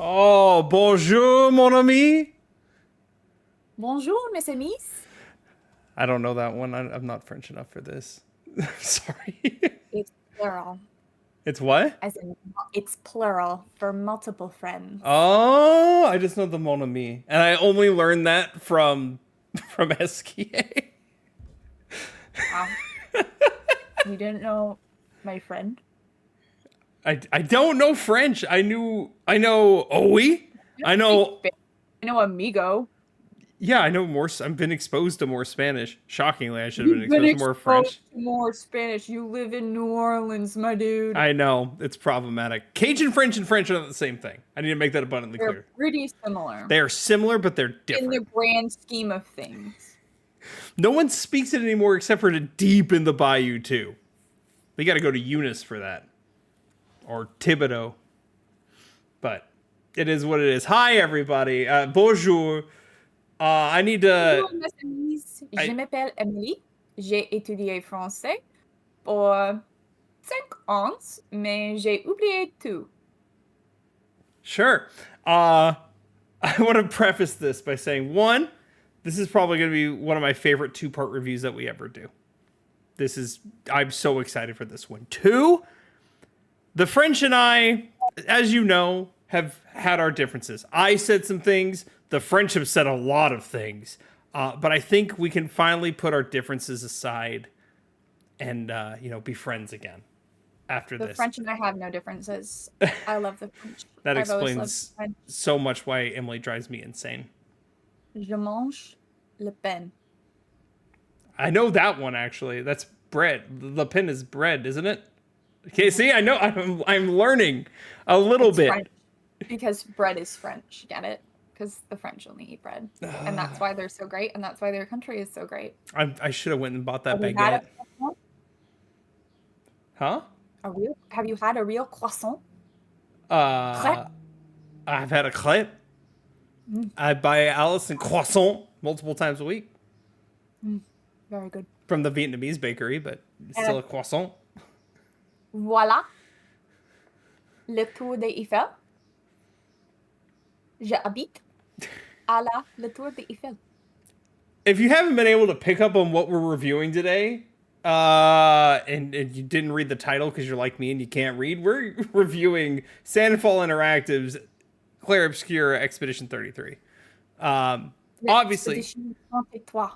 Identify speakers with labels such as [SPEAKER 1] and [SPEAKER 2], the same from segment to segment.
[SPEAKER 1] Oh, bonjour, mon ami.
[SPEAKER 2] Bonjour, mes amis.
[SPEAKER 1] I don't know that one. I'm not French enough for this. Sorry.
[SPEAKER 2] It's plural,
[SPEAKER 1] It's what?
[SPEAKER 2] as in it's plural for multiple friends.
[SPEAKER 1] Oh, I just know the mon ami, and I only learned that from SKA.
[SPEAKER 2] Wow, you didn't know my friend?
[SPEAKER 1] I don't know French. I know oui.
[SPEAKER 2] You
[SPEAKER 1] I
[SPEAKER 2] don't speak
[SPEAKER 1] know
[SPEAKER 2] Spanish. I know amigo.
[SPEAKER 1] yeah. I know more. I've been exposed to more Spanish. Shockingly, I should have been
[SPEAKER 2] You've been
[SPEAKER 1] exposed to more
[SPEAKER 2] exposed
[SPEAKER 1] French.
[SPEAKER 2] to more Spanish. You live in New Orleans, my dude.
[SPEAKER 1] I know it's problematic. Cajun French and French are not the same thing. I need to make that abundantly
[SPEAKER 2] They're
[SPEAKER 1] clear.
[SPEAKER 2] pretty similar
[SPEAKER 1] They are similar, but they're
[SPEAKER 2] in the
[SPEAKER 1] different.
[SPEAKER 2] grand scheme of things.
[SPEAKER 1] No one speaks it anymore except for the deep in the bayou too. They got to go to Eunice for that, or Thibodeau. But it is what it is. Hi everybody. Bonjour. I need to.
[SPEAKER 2] Bonjour, mes amis. Je
[SPEAKER 1] I
[SPEAKER 2] m'appelle Emily. J'ai étudié français pour 5 ans, mais j'ai oublié tout.
[SPEAKER 1] sure. Uh, I want to preface this by saying one, this is probably going to be one of my favorite two-part reviews that we ever do. I'm so excited for this one. Two, the French and I, as you know, have had our differences. I said some things. The French have said a lot of things. But I think we can finally put our differences aside and, be friends again after
[SPEAKER 2] The
[SPEAKER 1] this.
[SPEAKER 2] French and I have no differences. I love the French.
[SPEAKER 1] That
[SPEAKER 2] I've always loved
[SPEAKER 1] explains
[SPEAKER 2] the French.
[SPEAKER 1] so much why Emily drives me insane.
[SPEAKER 2] Je mange le pain.
[SPEAKER 1] I know that one actually. That's bread. Le pain is bread, isn't it? Okay, see, I know. I'm learning a little
[SPEAKER 2] It's
[SPEAKER 1] bit.
[SPEAKER 2] French because bread is French. Get it? Because the French only eat bread, and that's why they're so great, and that's why their country is so great.
[SPEAKER 1] I should have went and bought that
[SPEAKER 2] Have you had
[SPEAKER 1] baguette.
[SPEAKER 2] a croissant?
[SPEAKER 1] Huh?
[SPEAKER 2] Have you had a real croissant?
[SPEAKER 1] Uh,
[SPEAKER 2] Crepe?
[SPEAKER 1] I've had a crepe.
[SPEAKER 2] Mm,
[SPEAKER 1] I buy Allison croissant multiple times a week
[SPEAKER 2] very good.
[SPEAKER 1] from the Vietnamese bakery, but it's
[SPEAKER 2] And
[SPEAKER 1] still a croissant.
[SPEAKER 2] voilà, le Tour de Eiffel. J'habite à le Tour de Eiffel.
[SPEAKER 1] If you haven't been able to pick up on what we're reviewing today, and you didn't read the title because you're like me and you can't read, we're reviewing Sandfall Interactive's Clair Obscure Expedition 33. Obviously,
[SPEAKER 2] Expedition 33,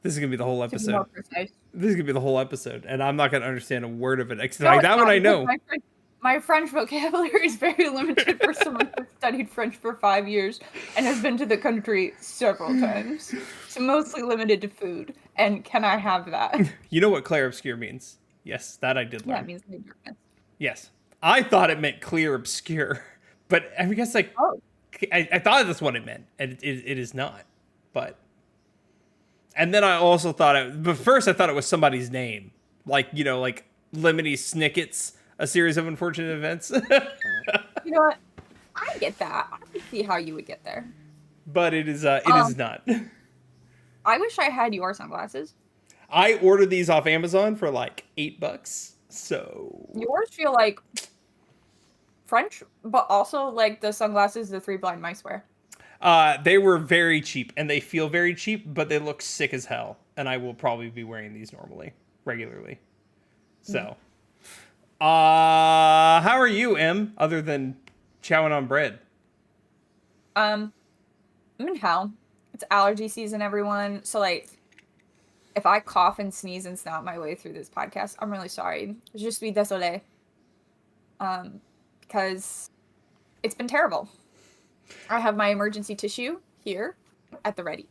[SPEAKER 1] this is gonna be the whole
[SPEAKER 2] to be more
[SPEAKER 1] episode.
[SPEAKER 2] precise.
[SPEAKER 1] This is gonna be the whole episode, and I'm not gonna understand a word of it. Except
[SPEAKER 2] No,
[SPEAKER 1] like
[SPEAKER 2] it's
[SPEAKER 1] that one,
[SPEAKER 2] not
[SPEAKER 1] I
[SPEAKER 2] because
[SPEAKER 1] know.
[SPEAKER 2] my French vocabulary is very limited for someone who studied French for 5 years and has been to the country several times. So mostly limited to food. And can I have that?
[SPEAKER 1] You know what Clair Obscure means? Yes, that I did
[SPEAKER 2] Yeah,
[SPEAKER 1] learn.
[SPEAKER 2] it means no darkness.
[SPEAKER 1] Yes, I thought it meant clear obscure, but I guess like
[SPEAKER 2] Oh,
[SPEAKER 1] I thought that's what it meant, and it is not. But and then I also thought but first I thought it was somebody's name, like like Lemony Snicket's A Series of Unfortunate Events.
[SPEAKER 2] you know what? I get that. I can see how you would get there.
[SPEAKER 1] But it is
[SPEAKER 2] Um,
[SPEAKER 1] not.
[SPEAKER 2] I wish I had your sunglasses.
[SPEAKER 1] I ordered these off Amazon for like $8, so
[SPEAKER 2] Yours feel like French, but also like the sunglasses the Three Blind Mice wear.
[SPEAKER 1] they were very cheap, and they feel very cheap, but they look sick as hell, and I will probably be wearing these regularly. So, how are you, Em? Other than chowing on bread?
[SPEAKER 2] I'm in hell. It's allergy season, everyone. So like, if I cough and sneeze and snot my way through this podcast, I'm really sorry. Je suis désolée. Because it's been terrible. I have my emergency tissue here at the ready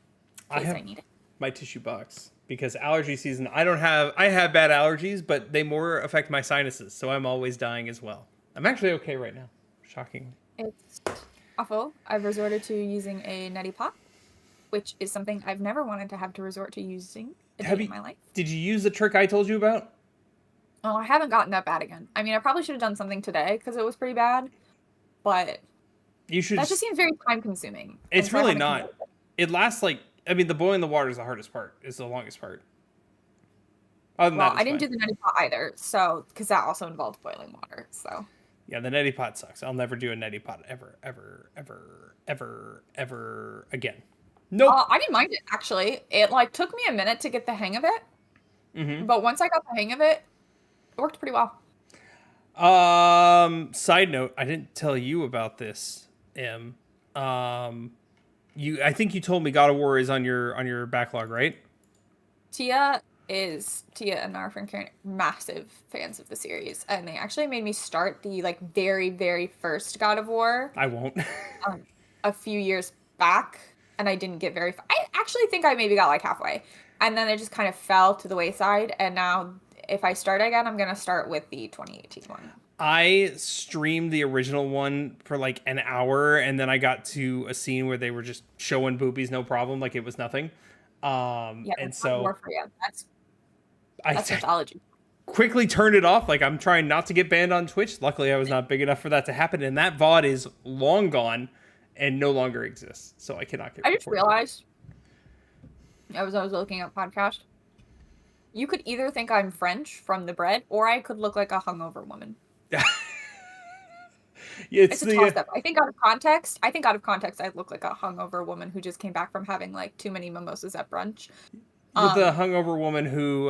[SPEAKER 1] I
[SPEAKER 2] in case
[SPEAKER 1] have
[SPEAKER 2] I need it.
[SPEAKER 1] my tissue box because allergy season. I have bad allergies, but they more affect my sinuses, so I'm always dying as well. I'm actually okay right now, shockingly.
[SPEAKER 2] It's awful. I've resorted to using a neti pot, which is something I've never wanted to have to resort to using a day in my life.
[SPEAKER 1] Did you use the trick I told you about?
[SPEAKER 2] Oh, I haven't gotten that bad again. I mean, I probably should have done something today because it was pretty bad, but
[SPEAKER 1] You should.
[SPEAKER 2] that just seems very time consuming.
[SPEAKER 1] It's really not. It lasts the boiling the water is the hardest part. It's the longest part. Other than
[SPEAKER 2] Well,
[SPEAKER 1] that,
[SPEAKER 2] I didn't do the neti pot either, so because that also involved boiling water. So
[SPEAKER 1] Yeah, the neti pot sucks. I'll never do a neti pot ever, ever, ever, ever, ever again. Nope.
[SPEAKER 2] I didn't mind it actually. It like took me a minute to get the hang of it, but once I got the hang of it, it worked pretty well.
[SPEAKER 1] Side note, I didn't tell you about this, Em. I think you told me God of War is on your backlog, right?
[SPEAKER 2] Tia and our friend Karen massive fans of the series, and they actually made me start the like very very first God of War
[SPEAKER 1] I won't.
[SPEAKER 2] a few years back, and I didn't get very I actually think I maybe got like halfway, and then it just kind of fell to the wayside, and now if I start again, I'm gonna start with the 2018 one.
[SPEAKER 1] I streamed the original one for like an hour, and then I got to a scene where they were just showing boobies, no problem, like it was nothing.
[SPEAKER 2] Yeah,
[SPEAKER 1] And
[SPEAKER 2] that's not
[SPEAKER 1] so
[SPEAKER 2] war for you.
[SPEAKER 1] I
[SPEAKER 2] That's mythology.
[SPEAKER 1] quickly turned it off. Like I'm trying not to get banned on Twitch. Luckily, I was not big enough for that to happen, and that VOD is long gone and no longer exists. So I cannot get.
[SPEAKER 2] I just
[SPEAKER 1] reported.
[SPEAKER 2] realized I was looking at podcast. You could either think I'm French from the bread, or I could look like a hungover woman. It's a toss up. I think out of context, I look like a hungover woman who just came back from having like too many mimosas at brunch.
[SPEAKER 1] You're the hungover woman who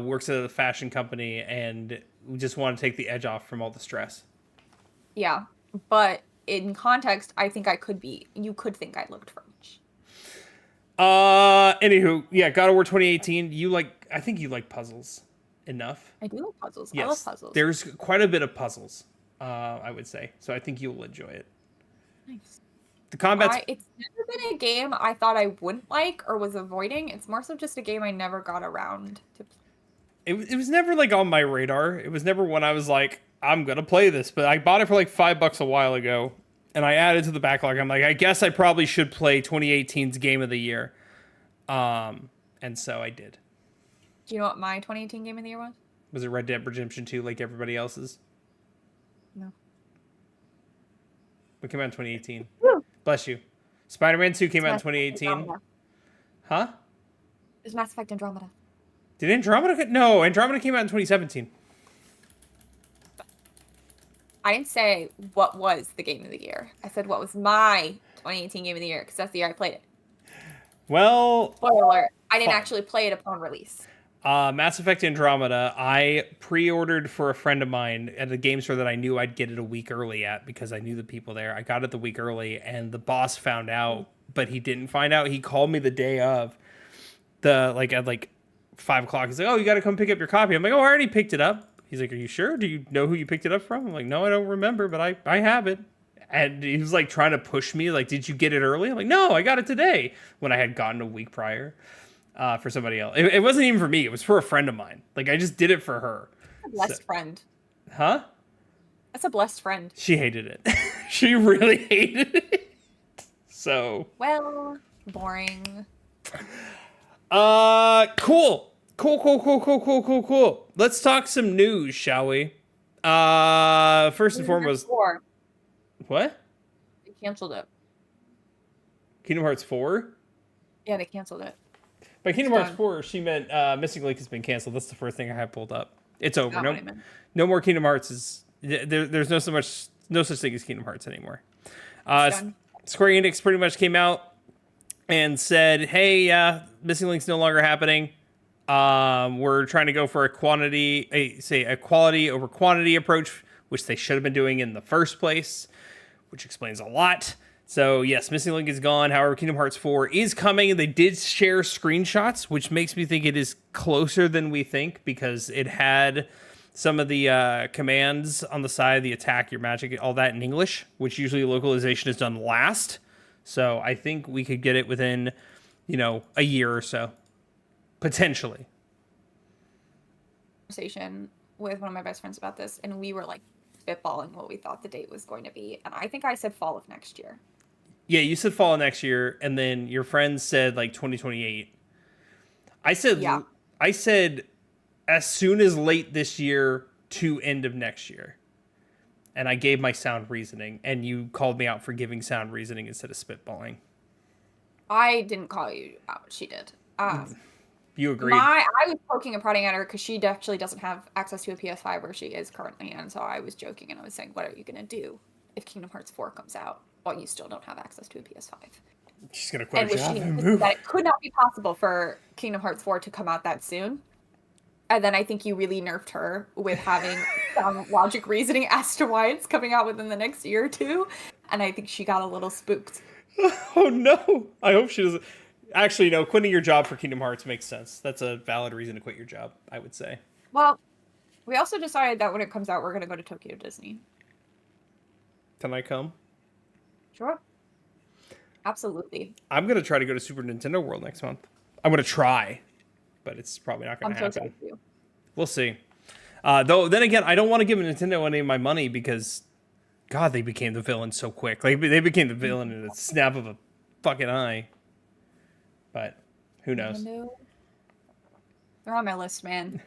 [SPEAKER 1] works at a fashion company and just want to take the edge off from all the stress.
[SPEAKER 2] Yeah, but in context, I think you could think I looked French.
[SPEAKER 1] Anywho, yeah, God of War 2018. I think you like puzzles enough.
[SPEAKER 2] I do like puzzles.
[SPEAKER 1] Yes,
[SPEAKER 2] I love puzzles.
[SPEAKER 1] There's quite a bit of puzzles. I would say. So I think you'll enjoy it.
[SPEAKER 2] Nice.
[SPEAKER 1] The combat's...
[SPEAKER 2] It's never been a game I thought I wouldn't like or was avoiding. It's more so just a game I never got around to.
[SPEAKER 1] It was never like on my radar. It was never one I was like, I'm gonna play this. But I bought it for like $5 a while ago, and I added to the backlog. I'm like, I guess I probably should play 2018's Game of the Year. And so I did.
[SPEAKER 2] Do you know what my 2018 Game of the Year was?
[SPEAKER 1] Was it Red Dead Redemption 2 like everybody else's?
[SPEAKER 2] No.
[SPEAKER 1] What came out in 2018?
[SPEAKER 2] Woo.
[SPEAKER 1] Bless you. Spider-Man 2 came out in 2018. Huh?
[SPEAKER 2] It's Mass Effect Andromeda.
[SPEAKER 1] Did Andromeda... No, Andromeda came out in 2017.
[SPEAKER 2] I didn't say what was the Game of the Year. I said what was my 2018 Game of the Year, because that's the year I played it.
[SPEAKER 1] Well...
[SPEAKER 2] Spoiler alert. I didn't actually play it upon release.
[SPEAKER 1] Mass Effect Andromeda, I pre-ordered for a friend of mine at a game store that I knew I'd get it a week early at because I knew the people there. I got it the week early, and the boss found out, but he didn't find out. He called me the day of, at 5 o'clock. He's like, "Oh, you got to come pick up your copy." I'm like, "Oh, I already picked it up." He's like, "Are you sure? Do you know who you picked it up from?" I'm like, "No, I don't remember, but I have it." And he was like trying to push me, like, "Did you get it early?" I'm like, "No, I got it today," when I had gotten a week prior. For somebody else. It wasn't even for me. It was for a friend of mine. Like, I just did it for her.
[SPEAKER 2] A blessed friend.
[SPEAKER 1] Huh?
[SPEAKER 2] That's a blessed friend.
[SPEAKER 1] She hated it. She really hated it. So.
[SPEAKER 2] Well, boring.
[SPEAKER 1] Cool. Cool. Let's talk some news, shall we? First and foremost. What?
[SPEAKER 2] They canceled it.
[SPEAKER 1] Kingdom Hearts 4?
[SPEAKER 2] Yeah, they canceled it.
[SPEAKER 1] By Kingdom Hearts 4, she meant Missing Link has been canceled. That's the first thing I have pulled up. It's over. No more Kingdom Hearts. There's no such thing as Kingdom Hearts anymore. Square Enix pretty much came out and said, "Hey, Missing Link's no longer happening. We're trying to go for a quality over quantity approach, which they should have been doing in the first place, which explains a lot." So, yes, Missing Link is gone. However, Kingdom Hearts 4 is coming, and they did share screenshots, which makes me think it is closer than we think, because it had some of the commands on the side, the attack, your magic, all that in English, which usually localization is done last. So I think we could get it within, a year or so, potentially.
[SPEAKER 2] Conversation with one of my best friends about this, and we were like spitballing what we thought the date was going to be, and I think I said fall of next year.
[SPEAKER 1] Yeah, you said fall of next year, and then your friends said like 2028. I said as soon as late this year to end of next year. And I gave my sound reasoning, and you called me out for giving sound reasoning instead of spitballing.
[SPEAKER 2] I didn't call you out. She did.
[SPEAKER 1] You agreed.
[SPEAKER 2] I was poking and prodding at her because she actually doesn't have access to a PS5 where she is currently, and so I was joking and I was saying, what are you going to do if Kingdom Hearts 4 comes out while you still don't have access to a PS5?
[SPEAKER 1] She's going to quit
[SPEAKER 2] And
[SPEAKER 1] her
[SPEAKER 2] was
[SPEAKER 1] job
[SPEAKER 2] she
[SPEAKER 1] and move.
[SPEAKER 2] that it could not be possible for Kingdom Hearts 4 to come out that soon. And then I think you really nerfed her with having some logic reasoning as to why it's coming out within the next year or two. And I think she got a little spooked.
[SPEAKER 1] Oh no! I hope she doesn't. Actually, no. Quitting your job for Kingdom Hearts makes sense. That's a valid reason to quit your job, I would say.
[SPEAKER 2] Well, we also decided that when it comes out, we're going to go to Tokyo Disney.
[SPEAKER 1] Can I come?
[SPEAKER 2] Sure. Absolutely.
[SPEAKER 1] I'm gonna try to go to Super Nintendo World next month. I'm gonna try, but it's probably not gonna
[SPEAKER 2] I'm so
[SPEAKER 1] happen.
[SPEAKER 2] excited for you.
[SPEAKER 1] We'll see. Though, then again, I don't want to give Nintendo any of my money because, God, they became the villain so quick. Like they became the villain in a snap of a fucking eye. But who knows?
[SPEAKER 2] Nintendo. They're on my list, man.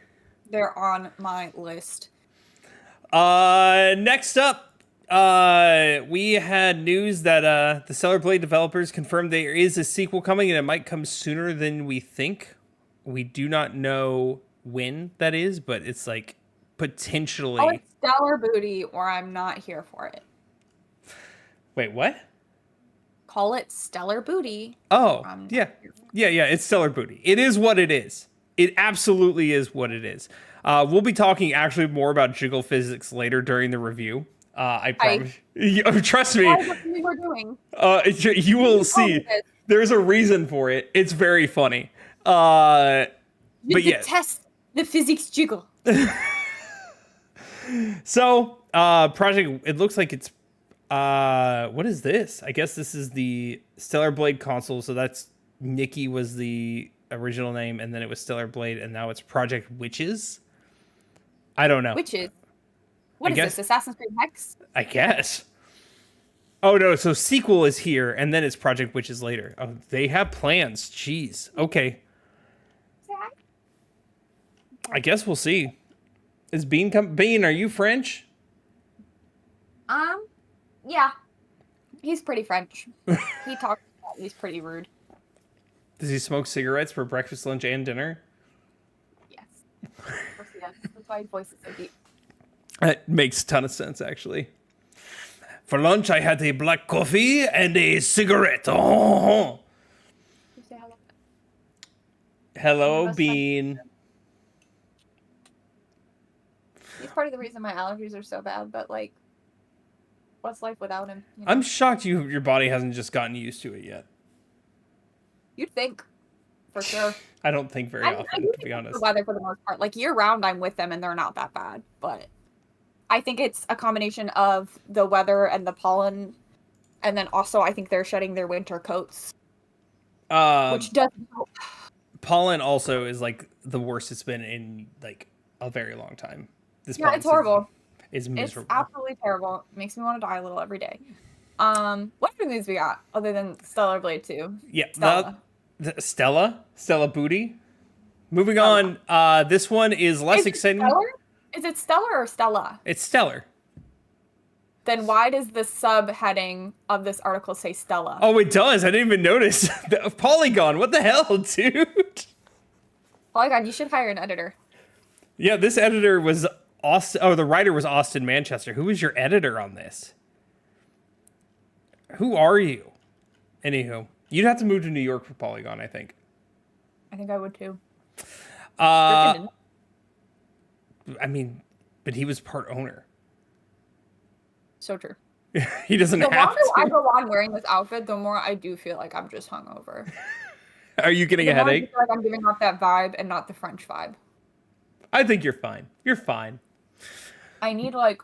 [SPEAKER 2] They're on my list.
[SPEAKER 1] Next up, we had news that the Stellar Blade developers confirmed there is a sequel coming, and it might come sooner than we think. We do not know when that is, but it's like potentially.
[SPEAKER 2] Oh, it's Stellar Booty, or I'm not here for it.
[SPEAKER 1] Wait, what?
[SPEAKER 2] Call it Stellar Booty.
[SPEAKER 1] Oh,
[SPEAKER 2] I'm not
[SPEAKER 1] yeah.
[SPEAKER 2] here for it.
[SPEAKER 1] Yeah, it's Stellar Booty. It is what it is. It absolutely is what it is. We'll be talking actually more about jiggle physics later during the review. I promise. Trust me.
[SPEAKER 2] That's what we were doing.
[SPEAKER 1] You will see.
[SPEAKER 2] this.
[SPEAKER 1] There's a reason for it. It's very funny.
[SPEAKER 2] You
[SPEAKER 1] But yeah.
[SPEAKER 2] detest the physics jiggle.
[SPEAKER 1] So, Project, it looks like it's, what is this? I guess this is the Stellar Blade console. So that's, Nikki was the original name, and then it was Stellar Blade, and now it's Project Witches. I don't know.
[SPEAKER 2] Witches. What is
[SPEAKER 1] guess-
[SPEAKER 2] this? Assassin's Creed Hex?
[SPEAKER 1] I guess. Oh no, so sequel is here, and then it's Project Witches later. Oh, they have plans. Jeez. Okay. I guess we'll see. Is Bean Bean, are you French?
[SPEAKER 2] Yeah. He's pretty French. He talks. He's pretty rude.
[SPEAKER 1] Does he smoke cigarettes for breakfast, lunch, and dinner?
[SPEAKER 2] Yes. Of course he does. That's why his voice is so deep.
[SPEAKER 1] That makes a ton of sense, actually. For lunch, I had a black coffee and a cigarette. Oh.
[SPEAKER 2] You say hello.
[SPEAKER 1] Hello,
[SPEAKER 2] Best
[SPEAKER 1] Bean.
[SPEAKER 2] He's part of the reason my allergies are so bad, but like, what's life without him? You know?
[SPEAKER 1] I'm shocked your body hasn't just gotten used to it yet.
[SPEAKER 2] You'd think, for sure.
[SPEAKER 1] I don't think very
[SPEAKER 2] I
[SPEAKER 1] often,
[SPEAKER 2] do
[SPEAKER 1] to
[SPEAKER 2] think
[SPEAKER 1] be
[SPEAKER 2] it's
[SPEAKER 1] honest.
[SPEAKER 2] the weather for the most part. Like year round, I'm with them, and they're not that bad. But I think it's a combination of the weather and the pollen, and then also I think they're shedding their winter coats, which doesn't help.
[SPEAKER 1] Pollen also is like the worst it's been in like a very long time. This
[SPEAKER 2] Yeah,
[SPEAKER 1] pollen
[SPEAKER 2] it's horrible.
[SPEAKER 1] season is miserable.
[SPEAKER 2] It's absolutely terrible. It makes me want to die a little every day. What other news we got other than Stellar Blade 2?
[SPEAKER 1] Yeah,
[SPEAKER 2] Stella.
[SPEAKER 1] Stella Booty. Moving
[SPEAKER 2] Stella.
[SPEAKER 1] on, this one is less
[SPEAKER 2] Is it
[SPEAKER 1] exciting.
[SPEAKER 2] Stellar? Is it Stellar or Stella?
[SPEAKER 1] It's Stellar.
[SPEAKER 2] Then why does the subheading of this article say Stella?
[SPEAKER 1] Oh, it does. I didn't even notice. Polygon. What the hell, dude?
[SPEAKER 2] Polygon, you should hire an editor.
[SPEAKER 1] Yeah, this editor was Austin. Oh, the writer was Austin Manchester. Who was your editor on this? Who are you? Anywho, you'd have to move to New York for Polygon, I think.
[SPEAKER 2] I think I would too.
[SPEAKER 1] I mean, but he was part owner.
[SPEAKER 2] So true.
[SPEAKER 1] He doesn't
[SPEAKER 2] The
[SPEAKER 1] have
[SPEAKER 2] longer I
[SPEAKER 1] to.
[SPEAKER 2] go on wearing this outfit, the more I do feel like I'm just hungover.
[SPEAKER 1] Are you getting
[SPEAKER 2] The
[SPEAKER 1] a
[SPEAKER 2] more I
[SPEAKER 1] headache?
[SPEAKER 2] feel like I'm giving off that vibe and not the French vibe.
[SPEAKER 1] I think you're fine. You're fine.
[SPEAKER 2] I need like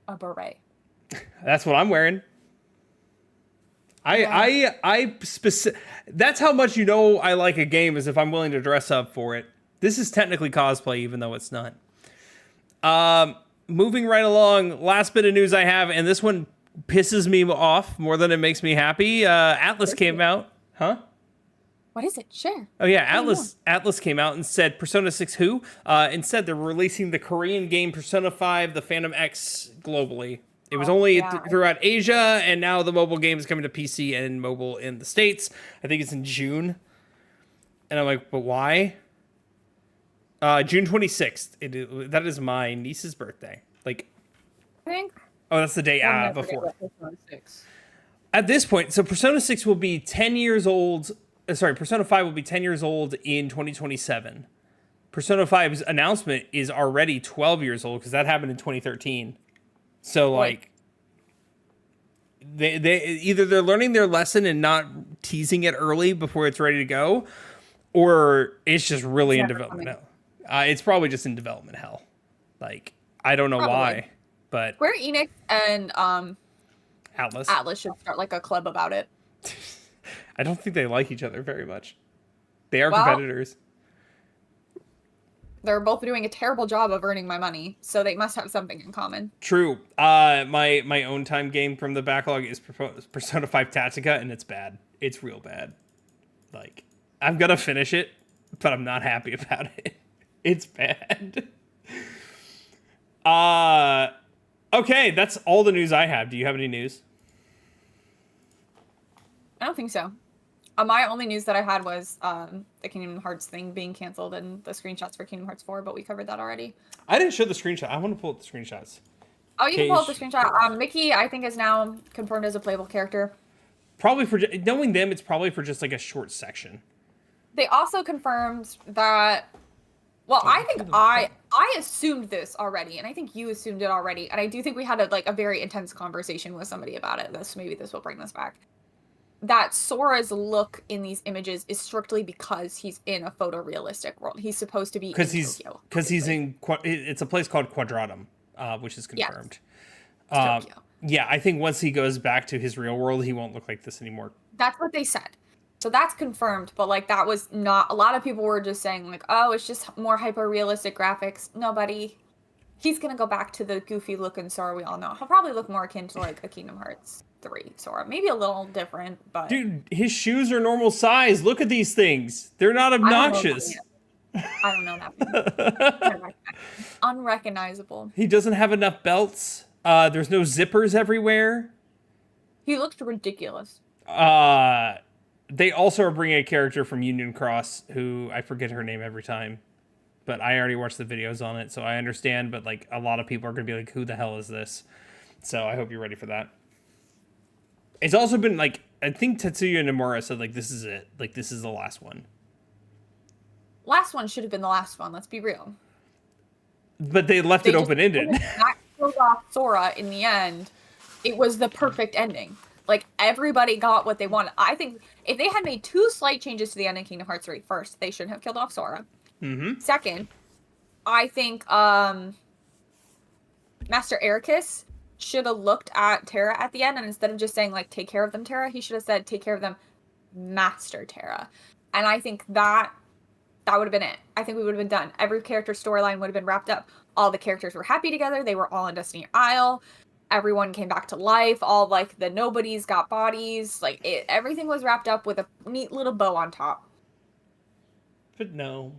[SPEAKER 2] a beret.
[SPEAKER 1] That's what I'm wearing. That's how much you know I like a game, is if I'm willing to dress up for it. This is technically cosplay, even though it's not. Moving right along, last bit of news I have, and this one pisses me off more than it makes me happy. Atlas came out. Huh?
[SPEAKER 2] What is it? Share.
[SPEAKER 1] Oh yeah, Atlas came out and said Persona 6 who? Instead, they're releasing the Korean game Persona 5, the Phantom X globally. It was only throughout Asia, and now the mobile game is coming to PC and mobile in the States. I think it's in June. And I'm like, but why? June 26th. That is my niece's birthday. Like,
[SPEAKER 2] I think
[SPEAKER 1] oh, that's the day
[SPEAKER 2] we'll never get
[SPEAKER 1] before.
[SPEAKER 2] what Persona 6.
[SPEAKER 1] At this point, so Persona 6 will be 10 years old. Sorry, Persona 5 will be 10 years old in 2027. Persona 5's announcement is already 12 years old because that happened in 2013. So, like, they either they're learning their lesson and not teasing it early before it's ready to go, or it's just really in development hell. It's probably just in development hell. Like, I don't know why, but
[SPEAKER 2] Square Enix and
[SPEAKER 1] Atlas
[SPEAKER 2] should start like a club about it.
[SPEAKER 1] I don't think they like each other very much. They are competitors.
[SPEAKER 2] They're both doing a terrible job of earning my money, so they must have something in common.
[SPEAKER 1] True. My own time game from the backlog is Persona 5 Tactica, and it's bad. It's real bad. Like, I'm gonna finish it, but I'm not happy about it. It's bad. Okay, that's all the news I have. Do you have any news?
[SPEAKER 2] I don't think so. My only news that I had was the Kingdom Hearts thing being canceled and the screenshots for Kingdom Hearts 4, but we covered that already.
[SPEAKER 1] I didn't show the screenshot. I want to pull up the screenshots.
[SPEAKER 2] Oh, you can pull up the screenshot. Mickey, I think, is now confirmed as a playable character.
[SPEAKER 1] Probably for knowing them, it's probably for just like a short section.
[SPEAKER 2] They also confirmed that. Well, I think I assumed this already, and I think you assumed it already, and I do think we had a very intense conversation with somebody about it. Maybe this will bring this back. That Sora's look in these images is strictly because he's in a photorealistic world. He's supposed to be in Tokyo.
[SPEAKER 1] Because he's in. It's a place called Quadratum, which is confirmed.
[SPEAKER 2] Yes. Tokyo.
[SPEAKER 1] Yeah, I think once he goes back to his real world, he won't look like this anymore.
[SPEAKER 2] That's what they said. So that's confirmed, but like that was not. A lot of people were just saying like, oh, it's just more hyper-realistic graphics. Nobody. He's gonna go back to the goofy looking Sora we all know. He'll probably look more akin to like a Kingdom Hearts 3 Sora. Maybe a little different, but
[SPEAKER 1] dude, his shoes are normal size. Look at these things. They're not obnoxious.
[SPEAKER 2] I don't know that. Unrecognizable.
[SPEAKER 1] He doesn't have enough belts. There's no zippers everywhere.
[SPEAKER 2] He looked ridiculous.
[SPEAKER 1] They also are bringing a character from Union Cross who I forget her name every time. But I already watched the videos on it, so I understand. But like a lot of people are going to be like, who the hell is this? So I hope you're ready for that. It's also been like, I think Tetsuya Nomura said like, this is it. Like, this is the last one.
[SPEAKER 2] Last one should have been the last one. Let's be real.
[SPEAKER 1] But they left it open-ended.
[SPEAKER 2] Not killed off Sora in the end. It was the perfect ending. Like, everybody got what they wanted. I think if they had made 2 slight changes to the end of Kingdom Hearts 3, first, they shouldn't have killed off Sora.
[SPEAKER 1] Mm-hmm.
[SPEAKER 2] Second, I think Master Ericus should have looked at Terra at the end, and instead of just saying, like, take care of them, Terra, he should have said, take care of them, Master Terra. And I think that would have been it. I think we would have been done. Every character's storyline would have been wrapped up. All the characters were happy together. They were all in Destiny Isle. Everyone came back to life. All, like, the nobodies got bodies. Like, everything was wrapped up with a neat little bow on top.
[SPEAKER 1] But no.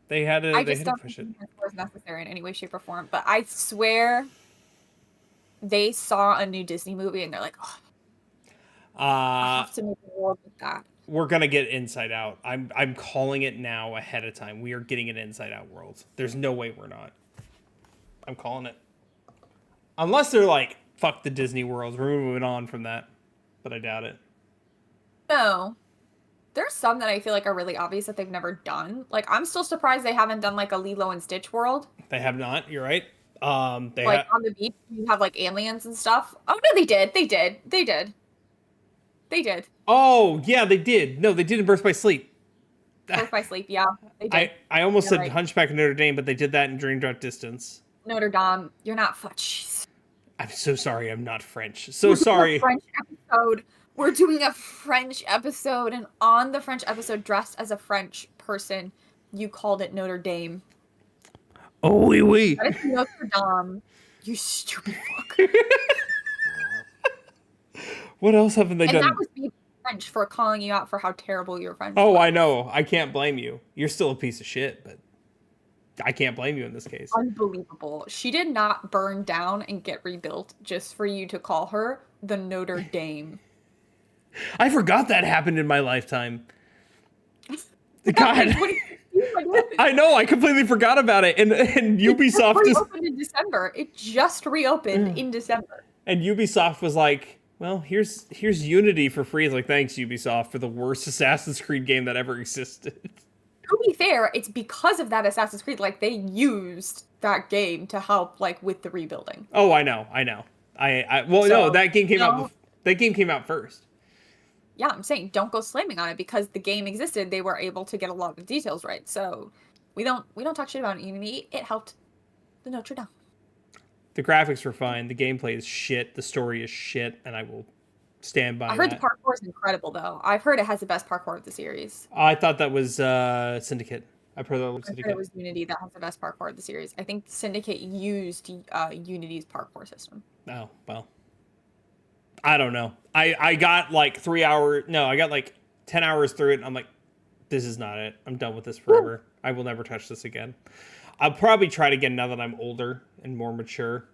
[SPEAKER 1] They had to push it.
[SPEAKER 2] It was necessary in any way, shape, or form. But I swear they saw a new Disney movie and they're like, oh, I have to make a world with that.
[SPEAKER 1] We're gonna get Inside Out. I'm calling it now ahead of time. We are getting an Inside Out world. There's no way we're not. I'm calling it. Unless they're like, fuck the Disney worlds. We're moving on from that. But I doubt it.
[SPEAKER 2] No. There's some that I feel like are really obvious that they've never done. Like, I'm still surprised they haven't done like a Lilo and Stitch world.
[SPEAKER 1] They have not. You're right.
[SPEAKER 2] On the beach, you have like aliens and stuff. Oh no, they did.
[SPEAKER 1] Oh yeah, they did. No, they did in Birth by Sleep.
[SPEAKER 2] Birth by Sleep, yeah, they did.
[SPEAKER 1] I almost said Hunchback of Notre Dame, but they did that in Dream Drop Distance.
[SPEAKER 2] Notre Dame, you're not French.
[SPEAKER 1] I'm so sorry. I'm not French. So sorry.
[SPEAKER 2] French episode. We're doing a French episode, and on the French episode, dressed as a French person, you called it Notre Dame.
[SPEAKER 1] Oh, oui.
[SPEAKER 2] That is Notre Dame. You stupid fuck.
[SPEAKER 1] What else haven't they done?
[SPEAKER 2] And that was being French for calling you out for how terrible your French
[SPEAKER 1] was.
[SPEAKER 2] was.
[SPEAKER 1] I know. I can't blame you. You're still a piece of shit, but I can't blame you in this case.
[SPEAKER 2] Unbelievable. She did not burn down and get rebuilt just for you to call her the Notre Dame.
[SPEAKER 1] I forgot that happened in my lifetime. God,
[SPEAKER 2] 2016.
[SPEAKER 1] I know. I completely forgot about it. And Ubisoft
[SPEAKER 2] It
[SPEAKER 1] is.
[SPEAKER 2] reopened in December. It just reopened in December.
[SPEAKER 1] And Ubisoft was like, well, here's Unity for free. It's like, thanks, Ubisoft, for the worst Assassin's Creed game that ever existed.
[SPEAKER 2] To be fair, it's because of that Assassin's Creed, like, they used that game to help, like, with the rebuilding.
[SPEAKER 1] Oh, I know. Well,
[SPEAKER 2] So,
[SPEAKER 1] no, that game came out.
[SPEAKER 2] no.
[SPEAKER 1] That game came out first.
[SPEAKER 2] Yeah, I'm saying don't go slamming on it because the game existed. They were able to get a lot of the details right. So we don't talk shit about Unity. It helped the Notre Dame.
[SPEAKER 1] The graphics were fine. The gameplay is shit. The story is shit, and I will stand by
[SPEAKER 2] I heard
[SPEAKER 1] that.
[SPEAKER 2] the parkour is incredible, though. I've heard it has the best parkour of the series.
[SPEAKER 1] I thought that was Syndicate. I've heard that was
[SPEAKER 2] I heard
[SPEAKER 1] Syndicate.
[SPEAKER 2] it was Unity that has the best parkour of the series. I think Syndicate used Unity's parkour system.
[SPEAKER 1] Oh, well. I don't know. I got like 3 hours. No, I got like 10 hours through it. And I'm like, this is not it. I'm done with this forever. I will never touch this again. I'll probably try it again now that I'm older and more mature.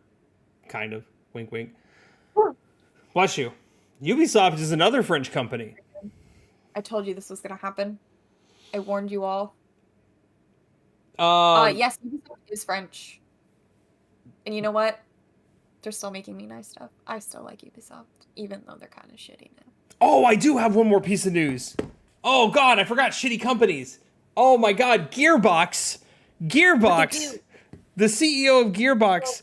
[SPEAKER 1] Kind of. Wink, wink. Bless you. Ubisoft is another French company.
[SPEAKER 2] I told you this was going to happen. I warned you all. Yes, Ubisoft is French. And you know what? They're still making me nice stuff. I still like Ubisoft, even though they're kind of shitty now.
[SPEAKER 1] Oh, I do have one more piece of news. Oh, God, I forgot shitty companies. Oh, my God, Gearbox. Gearbox. The CEO of Gearbox.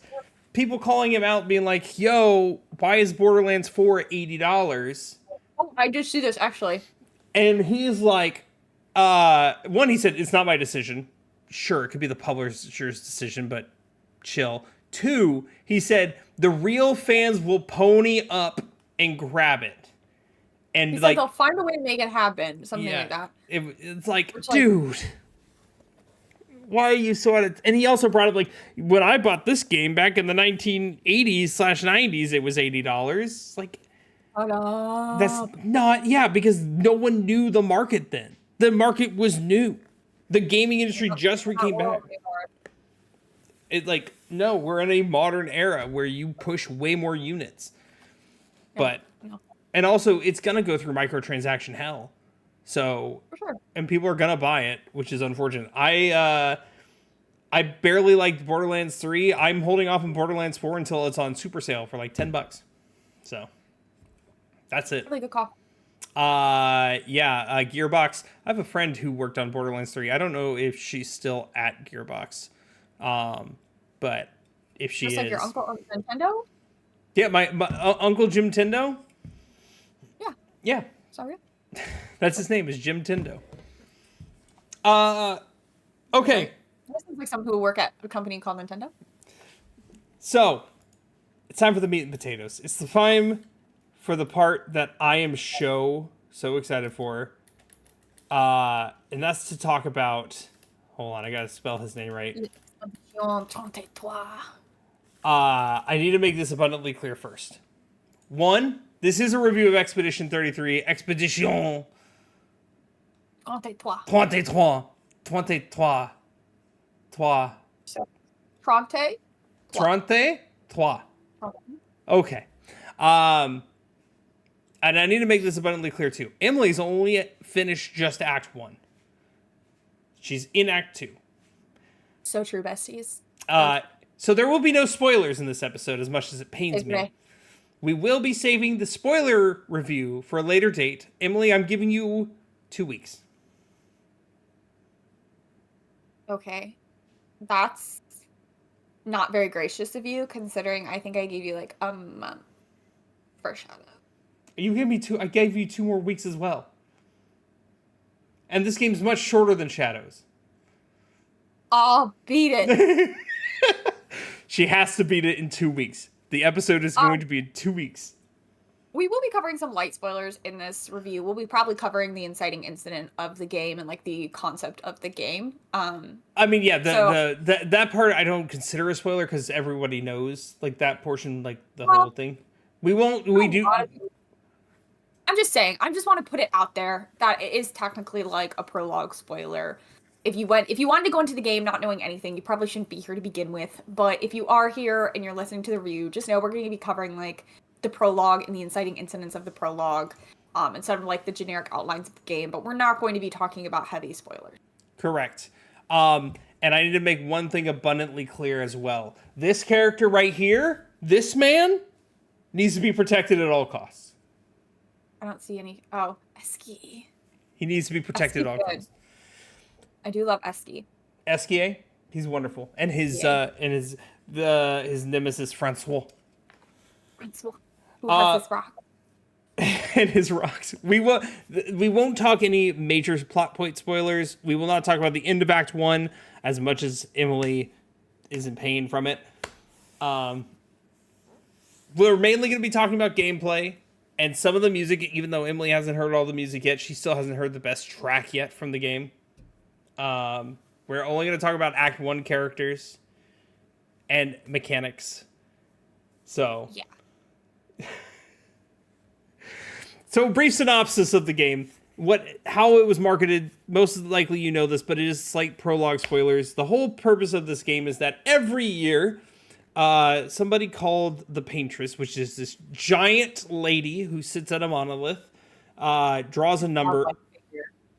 [SPEAKER 1] People calling him out being like, yo, why is Borderlands 4 $80?
[SPEAKER 2] Oh, I just see this, actually.
[SPEAKER 1] And he's like, one, he said, it's not my decision. Sure, it could be the publisher's decision, but chill. Two, he said, the real fans will pony up and grab it. And
[SPEAKER 2] He
[SPEAKER 1] like,
[SPEAKER 2] said they'll find a way to make it happen, something like that.
[SPEAKER 1] It's like,
[SPEAKER 2] Which,
[SPEAKER 1] dude, why are you so at it? And he also brought up, like, when I bought this game back in the 1980s/90s, it was $80. Like, that's not, yeah, because no one knew the market then. The market was new. The gaming industry just came back. It's like, no, we're in a modern era where you push way more units. But, and also, it's going to go through microtransaction hell. So,
[SPEAKER 2] For sure.
[SPEAKER 1] And people are going to buy it, which is unfortunate. I barely liked Borderlands 3. I'm holding off on Borderlands 4 until it's on super sale for like $10. So, that's it.
[SPEAKER 2] Really good call.
[SPEAKER 1] Gearbox. I have a friend who worked on Borderlands 3. I don't know if she's still at Gearbox. But if she
[SPEAKER 2] Just
[SPEAKER 1] is,
[SPEAKER 2] like your uncle on Nintendo?
[SPEAKER 1] yeah, my Uncle Jim Tindo. Yeah,
[SPEAKER 2] Sorry.
[SPEAKER 1] that's his name is Jim Tindo. Okay,
[SPEAKER 2] This sounds like someone who work at a company called Nintendo.
[SPEAKER 1] so it's time for the meat and potatoes. It's the time for the part that I am so excited for, and that's to talk about. Hold on, I gotta spell his name right. I need to make this abundantly clear first. One, this is a review of Expedition 33. Expedition 33. 3.
[SPEAKER 2] So, Fronte?
[SPEAKER 1] 33. Okay. And I need to make this abundantly clear too. Emily's only finished just Act 1. She's in Act 2.
[SPEAKER 2] So true, besties.
[SPEAKER 1] So there will be no spoilers in this episode, as much as it pains me. We will be saving the spoiler review for a later date. Emily, I'm giving you 2 weeks.
[SPEAKER 2] Okay. That's not very gracious of you, considering I think I gave you like a month for Shadow.
[SPEAKER 1] You gave me 2. I gave you 2 more weeks as well. And this game's much shorter than Shadows.
[SPEAKER 2] I'll beat it.
[SPEAKER 1] She has to beat it in 2 weeks. The episode is going to be in 2 weeks.
[SPEAKER 2] We will be covering some light spoilers in this review. We'll be probably covering the inciting incident of the game and like the concept of the game.
[SPEAKER 1] I mean, yeah, that part I don't consider a spoiler because everybody knows like that portion, like the whole thing. We won't. We do.
[SPEAKER 2] I'm just saying. I just want to put it out there that it is technically like a prologue spoiler. If you wanted to go into the game not knowing anything, you probably shouldn't be here to begin with. But if you are here and you're listening to the review, just know we're going to be covering like the prologue and the inciting incidents of the prologue. instead of like the generic outlines of the game, but we're not going to be talking about heavy spoilers.
[SPEAKER 1] Correct. And I need to make one thing abundantly clear as well. This character right here, this man, needs to be protected at all costs.
[SPEAKER 2] I don't see any. Oh, Eski.
[SPEAKER 1] He needs to be protected at all costs.
[SPEAKER 2] I do love Eski.
[SPEAKER 1] Esquier, he's wonderful, and his nemesis Francois.
[SPEAKER 2] Who has this rock?
[SPEAKER 1] And his rocks. We won't talk any major plot point spoilers. We will not talk about the end of Act 1 as much as Emily is in pain from it. We're mainly going to be talking about gameplay and some of the music, even though Emily hasn't heard all the music yet. She still hasn't heard the best track yet from the game. We're only going to talk about Act 1 characters and mechanics. So...
[SPEAKER 2] yeah.
[SPEAKER 1] So, brief synopsis of the game. How it was marketed, most likely you know this, but it is slight prologue spoilers. The whole purpose of this game is that every year, somebody called the Paintress, which is this giant lady who sits at a monolith, draws a number.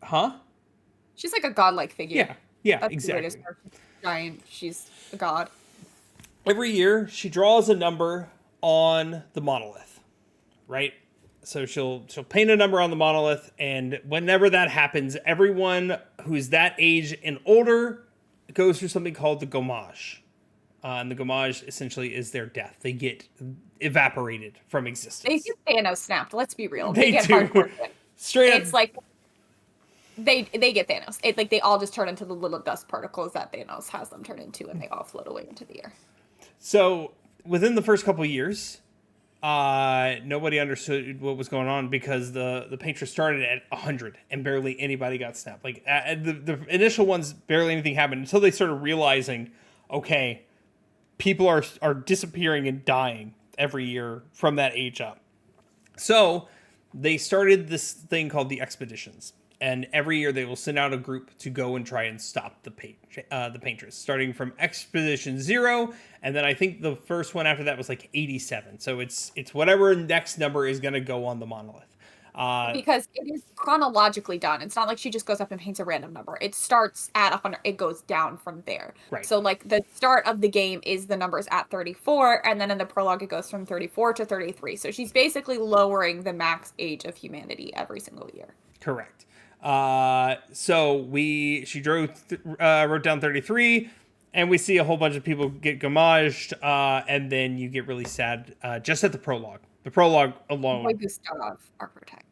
[SPEAKER 1] Huh?
[SPEAKER 2] She's like a godlike figure.
[SPEAKER 1] Yeah,
[SPEAKER 2] that's
[SPEAKER 1] exactly.
[SPEAKER 2] She's giant. She's a god.
[SPEAKER 1] Every year, she draws a number on the monolith, right? So she'll paint a number on the monolith, and whenever that happens, everyone who's that age and older goes through something called the gommage. And the gommage essentially is their death. They get evaporated from existence.
[SPEAKER 2] They get Thanos snapped. Let's be real.
[SPEAKER 1] They
[SPEAKER 2] get
[SPEAKER 1] do. Straight up.
[SPEAKER 2] It's like they get Thanos. It's like they all just turn into the little dust particles that Thanos has them turn into, and they all float away into the air.
[SPEAKER 1] So within the first couple of years, nobody understood what was going on because the Paintress started at 100 and barely anybody got snapped. Like the initial ones, barely anything happened until they started realizing, okay, people are disappearing and dying every year from that age up. So they started this thing called the expeditions. And every year they will send out a group to go and try and stop the Paintress, starting from Expedition 0, and then I think the first one after that was like 87. So it's whatever next number is going to go on the monolith.
[SPEAKER 2] Because it is chronologically done. It's not like she just goes up and paints a random number. It starts at 100. It goes down from there.
[SPEAKER 1] Right.
[SPEAKER 2] So like the start of the game is the numbers at 34, and then in the prologue it goes from 34 to 33. So she's basically lowering the max age of humanity every single year.
[SPEAKER 1] Correct. So she wrote down 33, and we see a whole bunch of people get gommaged, and then you get really sad just at the prologue. The prologue alone.
[SPEAKER 2] Boy Gustav, our protagonist.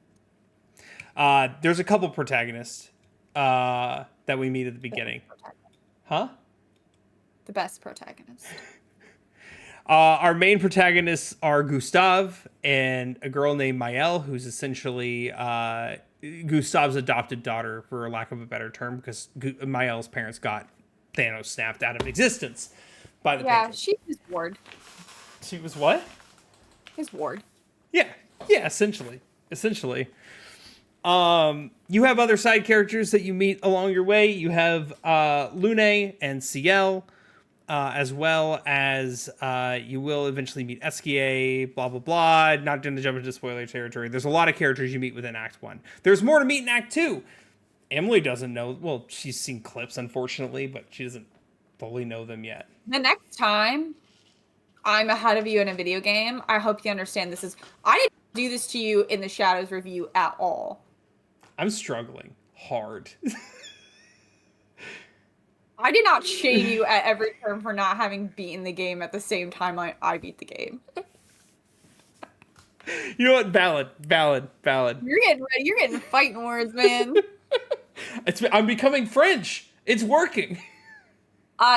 [SPEAKER 1] There's a couple protagonists that we meet at the beginning. Huh?
[SPEAKER 2] The best protagonist.
[SPEAKER 1] Our main protagonists are Gustav and a girl named Maëlle, who's essentially Gustav's adopted daughter, for lack of a better term, because Maëlle's parents got Thanos snapped out of existence by the Paintress.
[SPEAKER 2] She was ward.
[SPEAKER 1] She was what?
[SPEAKER 2] His ward.
[SPEAKER 1] Yeah, essentially. You have other side characters that you meet along your way. You have Lune and Ciel, as well as you will eventually meet Esquier, blah, blah, blah. Not going to jump into spoiler territory. There's a lot of characters you meet within Act 1. There's more to meet in Act 2. Emily doesn't know. Well, she's seen clips, unfortunately, but she doesn't fully know them yet.
[SPEAKER 2] The next time I'm ahead of you in a video game, I hope you understand this is... I didn't do this to you in the Shadows review at all.
[SPEAKER 1] I'm struggling hard.
[SPEAKER 2] I did not shame you at every turn for not having beaten the game at the same time I beat the game.
[SPEAKER 1] You know what? Valid.
[SPEAKER 2] You're getting ready. You're getting fighting words, man.
[SPEAKER 1] I'm becoming French. It's working.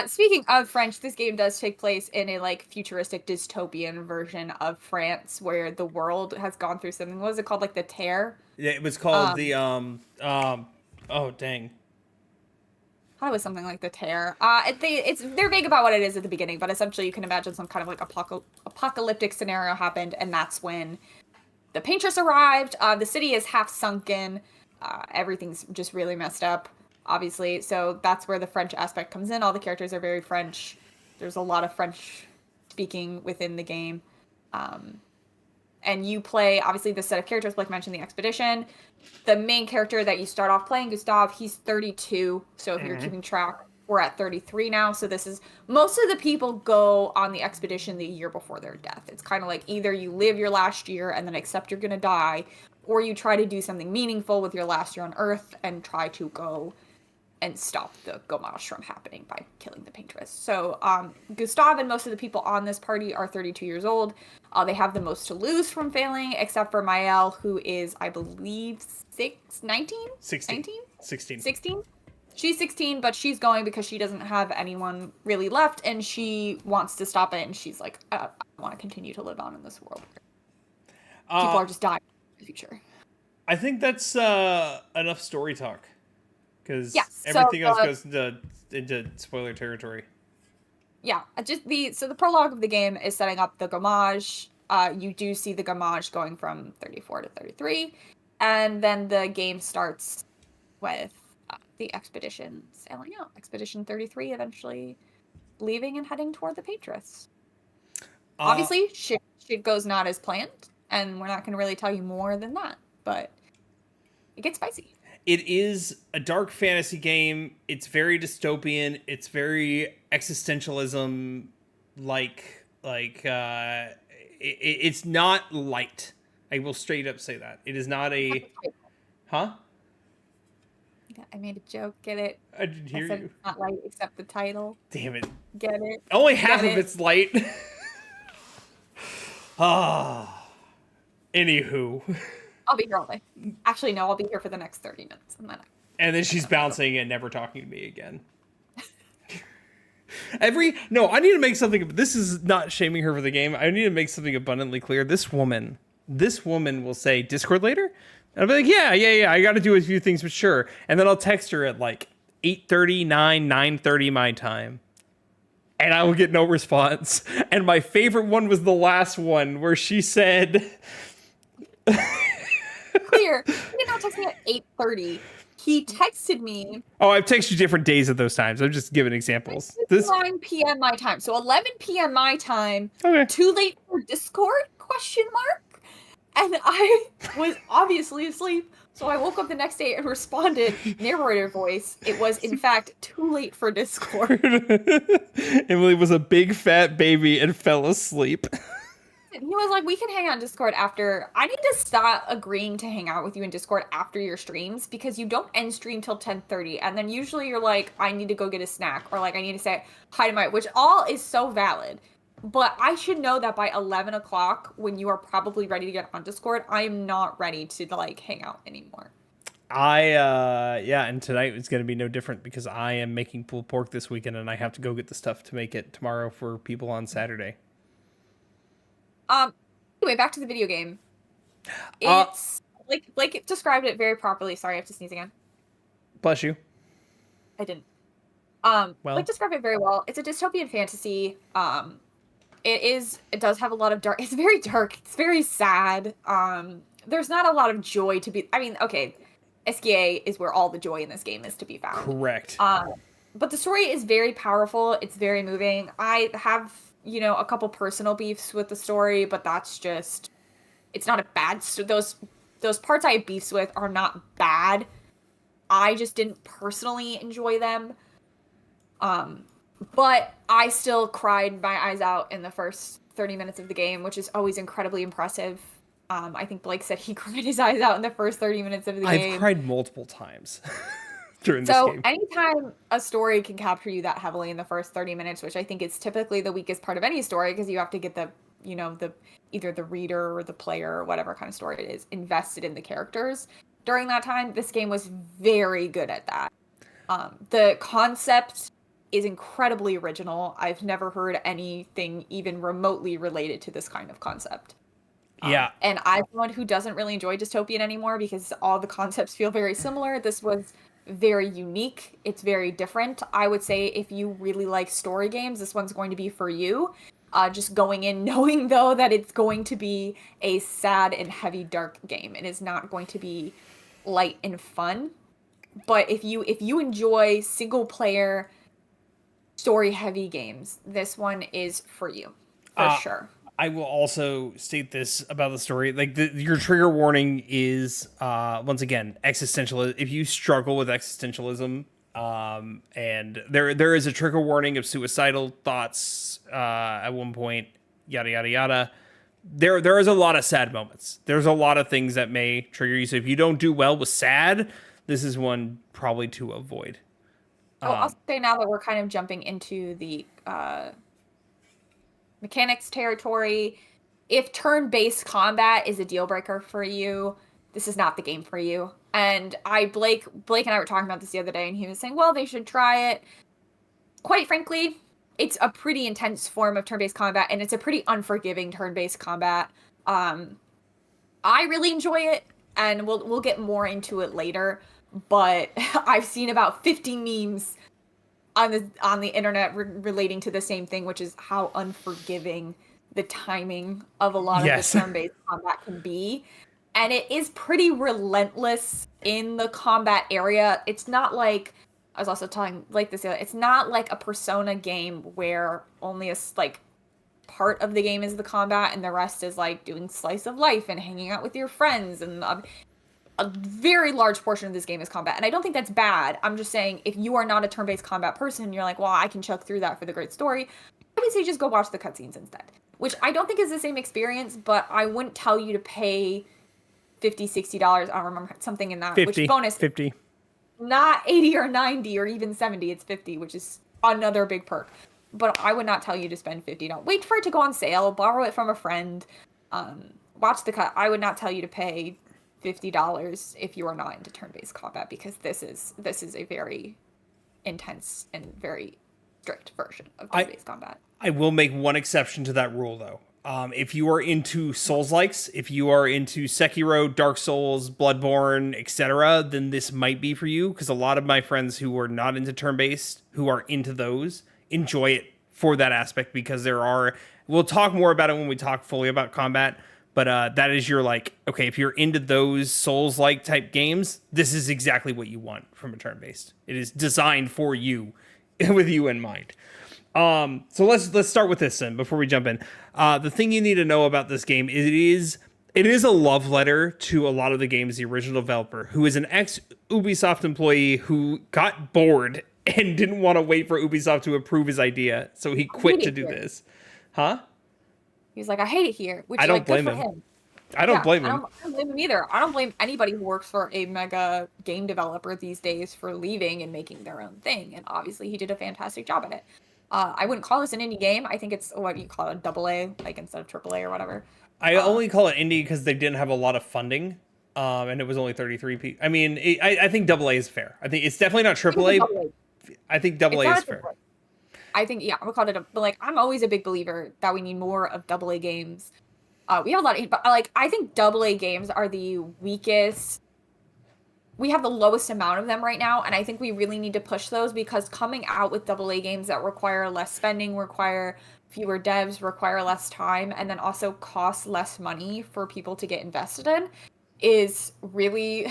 [SPEAKER 2] Speaking of French, this game does take place in a like futuristic dystopian version of France where the world has gone through something. What was it called? Like the tear?
[SPEAKER 1] Yeah, it was called oh dang.
[SPEAKER 2] I thought it was something like the tear. They're vague about what it is at the beginning, but essentially you can imagine some kind of like apocalyptic scenario happened, and that's when the Paintress arrived. The city is half sunken. Everything's just really messed up, obviously. So that's where the French aspect comes in. All the characters are very French. There's a lot of French speaking within the game. And you play, obviously, the set of characters, like mentioned, the expedition. The main character that you start off playing, Gustav, he's 32. So if you're keeping track, we're at 33 now. So this is, most of the people go on the expedition the year before their death. It's kind of like either you live your last year and then accept you're going to die, or you try to do something meaningful with your last year on Earth and try to go and stop the Gomage from happening by killing the paintress. So Gustav and most of the people on this party are 32 years old. They have the most to lose from failing, except for Mael, who is, I believe, 19?
[SPEAKER 1] 16.
[SPEAKER 2] 19?
[SPEAKER 1] 16.
[SPEAKER 2] 16? She's 16, but she's going because she doesn't have anyone really left, and she wants to stop it, and she's like, I want to continue to live on in this world. People are just dying in the future.
[SPEAKER 1] I think that's enough story talk. Because everything else goes into spoiler territory.
[SPEAKER 2] Yeah, the prologue of the game is setting up the Gomage. You do see the Gomage going from 34 to 33, and then the game starts with the expedition sailing out. Expedition 33 eventually leaving and heading toward the Patriots. Obviously, shit goes not as planned, and we're not going to really tell you more than that, but it gets spicy.
[SPEAKER 1] It is a dark fantasy game. It's very dystopian. It's very existentialism. It's not light. I will straight up say that. It is not a... Huh?
[SPEAKER 2] Yeah, I made a joke. Get it?
[SPEAKER 1] I didn't hear you.
[SPEAKER 2] Not light, except the title.
[SPEAKER 1] Damn it.
[SPEAKER 2] Get it?
[SPEAKER 1] Only half of it's light. Anywho.
[SPEAKER 2] I'll be here all day. Actually, no, I'll be here for the next 30 minutes.
[SPEAKER 1] And then she's bouncing and never talking to me again. I need to make something. This is not shaming her for the game. I need to make something abundantly clear. This woman will say Discord later. And I'll be like, yeah. I got to do a few things, but sure. And then I'll text her at like 8:30, 9:30 my time. And I will get no response. And my favorite one was the last one where she said...
[SPEAKER 2] Clear. He did not text me at 8:30. He texted me.
[SPEAKER 1] Oh, I've texted you different days at those times. I'm just giving examples.
[SPEAKER 2] 9 p.m. my time. So 11 p.m. my time.
[SPEAKER 1] Okay.
[SPEAKER 2] Too late for Discord? ? And I was obviously asleep. So I woke up the next day and responded, narrator voice. It was, in fact, too late for Discord.
[SPEAKER 1] Emily was a big fat baby and fell asleep.
[SPEAKER 2] He was like, we can hang out in Discord after. I need to stop agreeing to hang out with you in Discord after your streams because you don't end stream till 10:30. And then usually you're like, I need to go get a snack, or like, I need to say hi to which all is so valid. But I should know that by 11 o'clock, when you are probably ready to get on Discord, I am not ready to like hang out anymore.
[SPEAKER 1] And tonight is going to be no different because I am making pulled pork this weekend and I have to go get the stuff to make it tomorrow for people on Saturday.
[SPEAKER 2] Anyway, back to the video game. It's like it described it very properly. Sorry, I have to sneeze again.
[SPEAKER 1] Bless you.
[SPEAKER 2] I didn't. Like described it very well. It's a dystopian fantasy. It does have a lot of dark. It's very dark. It's very sad. There's not a lot of joy to be. I mean, okay, SKA is where all the joy in this game is to be found.
[SPEAKER 1] Correct.
[SPEAKER 2] But the story is very powerful. It's very moving. I have, a couple personal beefs with the story, but that's just, it's not a bad, those parts I have beefs with are not bad. I just didn't personally enjoy them. But I still cried my eyes out in the first 30 minutes of the game, which is always incredibly impressive. I think Blake said he cried his eyes out in the first 30 minutes of the game.
[SPEAKER 1] I've cried multiple times during this game.
[SPEAKER 2] So anytime a story can capture you that heavily in the first 30 minutes, which I think is typically the weakest part of any story, because you have to get the either the reader or the player or whatever kind of story it is invested in the characters. During that time, this game was very good at that. The concept is incredibly original. I've never heard anything even remotely related to this kind of concept.
[SPEAKER 1] Yeah.
[SPEAKER 2] And I'm someone who doesn't really enjoy dystopian anymore because all the concepts feel very similar. This was very unique. It's very different. I would say if you really like story games, this one's going to be for you. Just going in knowing, though, that it's going to be a sad and heavy, dark game. It is not going to be light and fun. But if you enjoy single-player, story-heavy games, this one is for you, for sure.
[SPEAKER 1] I will also state this about the story. Like your trigger warning is once again existential. If you struggle with existentialism, and there is a trigger warning of suicidal thoughts at one point, yada yada yada. There is a lot of sad moments. There's a lot of things that may trigger you. So if you don't do well with sad, this is one probably to avoid.
[SPEAKER 2] I'll say now that we're kind of jumping into the mechanics territory. If turn-based combat is a deal breaker for you, this is not the game for you. And Blake and I were talking about this the other day, and he was saying, well, they should try it. Quite frankly, it's a pretty intense form of turn-based combat, and it's a pretty unforgiving turn-based combat. I really enjoy it, and we'll get more into it later. But I've seen about 50 memes on the internet relating to the same thing, which is how unforgiving the timing of a lot of the turn-based combat can be. And it is pretty relentless in the combat area. It's not like, I was also telling like this, it's not like a Persona game where only a part of the game is the combat and the rest is like doing slice of life and hanging out with your friends, and a very large portion of this game is combat. And I don't think that's bad. I'm just saying, if you are not a turn-based combat person, you're like, well, I can chuck through that for the great story, I would say just go watch the cutscenes instead. Which I don't think is the same experience, but I wouldn't tell you to pay $50, $60. I don't remember, something in that.
[SPEAKER 1] 50,
[SPEAKER 2] which bonus,
[SPEAKER 1] 50.
[SPEAKER 2] Not 80 or 90 or even 70. It's 50, which is another big perk. But I would not tell you to spend $50. Wait for it to go on sale. Borrow it from a friend. Watch the cut. I would not tell you to pay $50 if you are not into turn-based combat, because this is a very intense and very strict version of turn-based combat.
[SPEAKER 1] I will make one exception to that rule, though. If you are into Souls-likes, if you are into Sekiro, Dark Souls, Bloodborne, etc., then this might be for you, because a lot of my friends who are not into turn-based, who are into those, enjoy it for that aspect, because we'll talk more about it when we talk fully about combat, but that is your, like, okay, if you're into those Souls-like type games, this is exactly what you want from a turn-based. It is designed for you, with you in mind. So let's start with this then before we jump in. The thing you need to know about this game is it is a love letter to a lot of the games the original developer, who is an ex Ubisoft employee who got bored and didn't want to wait for Ubisoft to approve his idea, so he quit to do this. Huh?
[SPEAKER 2] He's like, I hate it here, which
[SPEAKER 1] I don't
[SPEAKER 2] like,
[SPEAKER 1] blame
[SPEAKER 2] good for
[SPEAKER 1] him.
[SPEAKER 2] him.
[SPEAKER 1] I don't blame him.
[SPEAKER 2] I don't blame him either. I don't blame anybody who works for a mega game developer these days for leaving and making their own thing. And obviously he did a fantastic job at it. I wouldn't call this an indie game. I think it's what you call it, a AA, like instead of AAA or whatever.
[SPEAKER 1] I only call it indie because they didn't have a lot of funding, and it was only 33 people. I mean, I think AA is fair. I think it's definitely not AAA. I think AA is fair.
[SPEAKER 2] I think, yeah, we'll call it but like, I'm always a big believer that we need more of AA games. We have a lot of, but like, I think AA games are the weakest. We have the lowest amount of them right now, and I think we really need to push those, because coming out with AA games that require less spending, require fewer devs, require less time, and then also cost less money for people to get invested in is really,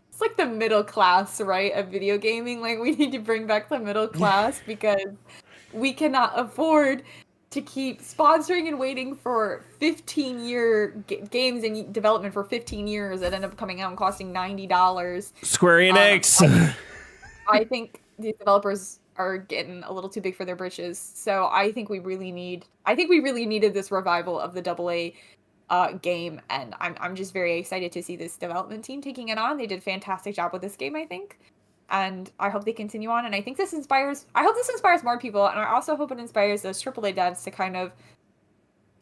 [SPEAKER 2] it's like the middle class, right, of video gaming. Like, we need to bring back the middle class because we cannot afford to keep sponsoring and waiting for 15-year games in development for 15 years that end up coming out and costing $90.
[SPEAKER 1] Square Enix.
[SPEAKER 2] I think these developers are getting a little too big for their britches. So I think we really needed this revival of the AA game, and I'm just very excited to see this development team taking it on. They did a fantastic job with this game, I think. And I hope they continue on. And I think I hope this inspires more people. And I also hope it inspires those AAA devs to kind of,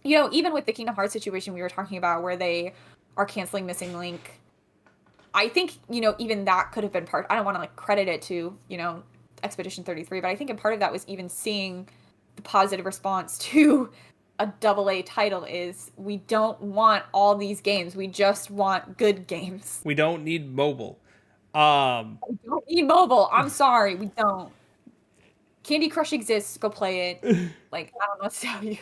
[SPEAKER 2] even with the Kingdom Hearts situation we were talking about, where they are canceling Missing Link, I think, even that could have been part. I don't want to credit it to, Expedition 33, but I think a part of that was even seeing the positive response to a AA title is, we don't want all these games. We just want good games.
[SPEAKER 1] We don't need mobile.
[SPEAKER 2] We don't need mobile. I'm sorry, we don't. Candy Crush exists. Go play it. I don't know what to tell you.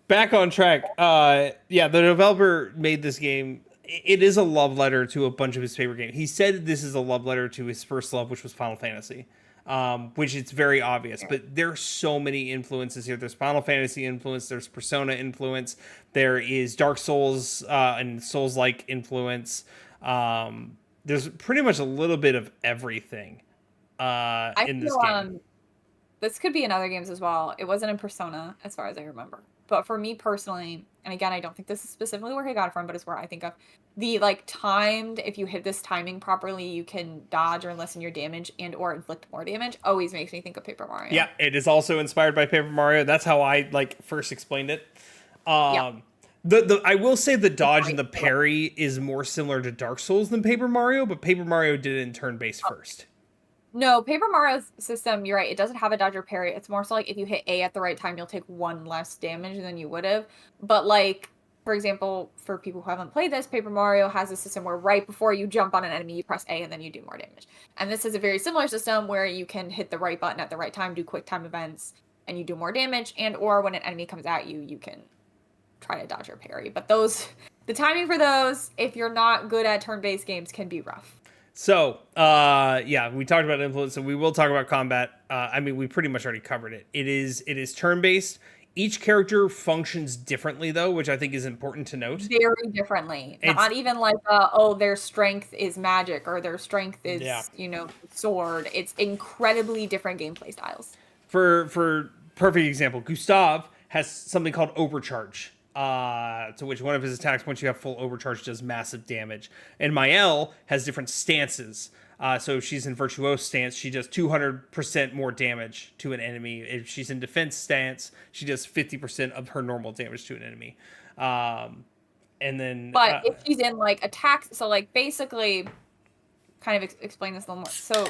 [SPEAKER 1] Back on track. The developer made this game. It is a love letter to a bunch of his favorite games. He said this is a love letter to his first love, which was Final Fantasy. which it's very obvious. But there are so many influences here. There's Final Fantasy influence. There's Persona influence. There is Dark Souls and Souls-like influence. There's pretty much a little bit of everything
[SPEAKER 2] I
[SPEAKER 1] in this
[SPEAKER 2] feel
[SPEAKER 1] game.
[SPEAKER 2] this could be in other games as well. It wasn't in Persona, as far as I remember. But for me personally, and again, I don't think this is specifically where he got it from, but it's where I think of the like timed, if you hit this timing properly, you can dodge or lessen your damage and or inflict more damage. Always makes me think of Paper Mario.
[SPEAKER 1] Yeah, it is also inspired by Paper Mario. That's how I like first explained it.
[SPEAKER 2] Yeah.
[SPEAKER 1] The I will say the dodge and the parry is more similar to Dark Souls than Paper Mario, but Paper Mario did it in turn-based first.
[SPEAKER 2] No, Paper Mario's system, you're right, it doesn't have a dodge or parry. It's more so like if you hit A at the right time, you'll take one less damage than you would have. But like, for example, for people who haven't played this, Paper Mario has a system where right before you jump on an enemy, you press A and then you do more damage. And this is a very similar system where you can hit the right button at the right time, do quick time events, and you do more damage, and or when an enemy comes at you, you can try to dodge or parry. But those, the timing for those, if you're not good at turn-based games, can be rough.
[SPEAKER 1] So, yeah, we talked about influence, and we will talk about combat. I mean, we pretty much already covered it. It is turn-based. Each character functions differently, though, which I think is important to note.
[SPEAKER 2] Very differently. Not even like, oh, their strength is magic or their strength is, sword. It's incredibly different gameplay styles.
[SPEAKER 1] For perfect example, Gustav has something called overcharge. To which one of his attacks, once you have full overcharge, does massive damage. And Mael has different stances. So if she's in Virtuose stance, she does 200% more damage to an enemy. If she's in defense stance, she does 50% of her normal damage to an enemy. And then...
[SPEAKER 2] But if she's in, like, attacks... So, like, basically... Kind of explain this a little more. So,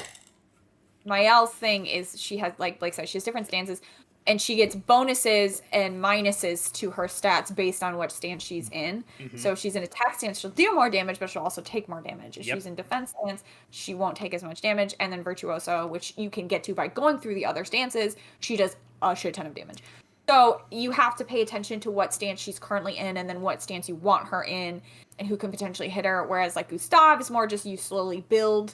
[SPEAKER 2] Mael's thing is she has, like Blake said, she has different stances. And she gets bonuses and minuses to her stats based on what stance she's in. Mm-hmm. So if she's in attack stance, she'll do more damage, but she'll also take more damage. If she's in defense stance, she won't take as much damage. And then Virtuoso, which you can get to by going through the other stances, she does a shit ton of damage. So you have to pay attention to what stance she's currently in and then what stance you want her in and who can potentially hit her. Whereas like Gustav is more just you slowly build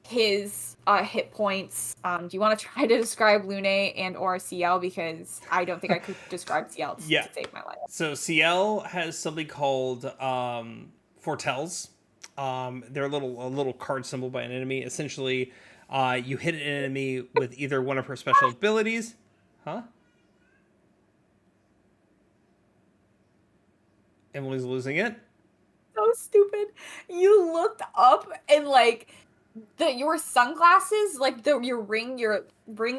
[SPEAKER 2] his hit points. Do you want to try to describe Lune and or CL, because I don't think I could describe CL to save my life. So
[SPEAKER 1] CL has something called foretells. They're a little card symbol by an enemy. Essentially, you hit an enemy with either one of her special abilities. Huh? Emily's losing it.
[SPEAKER 2] So stupid. You looked up and like your sunglasses, like your ring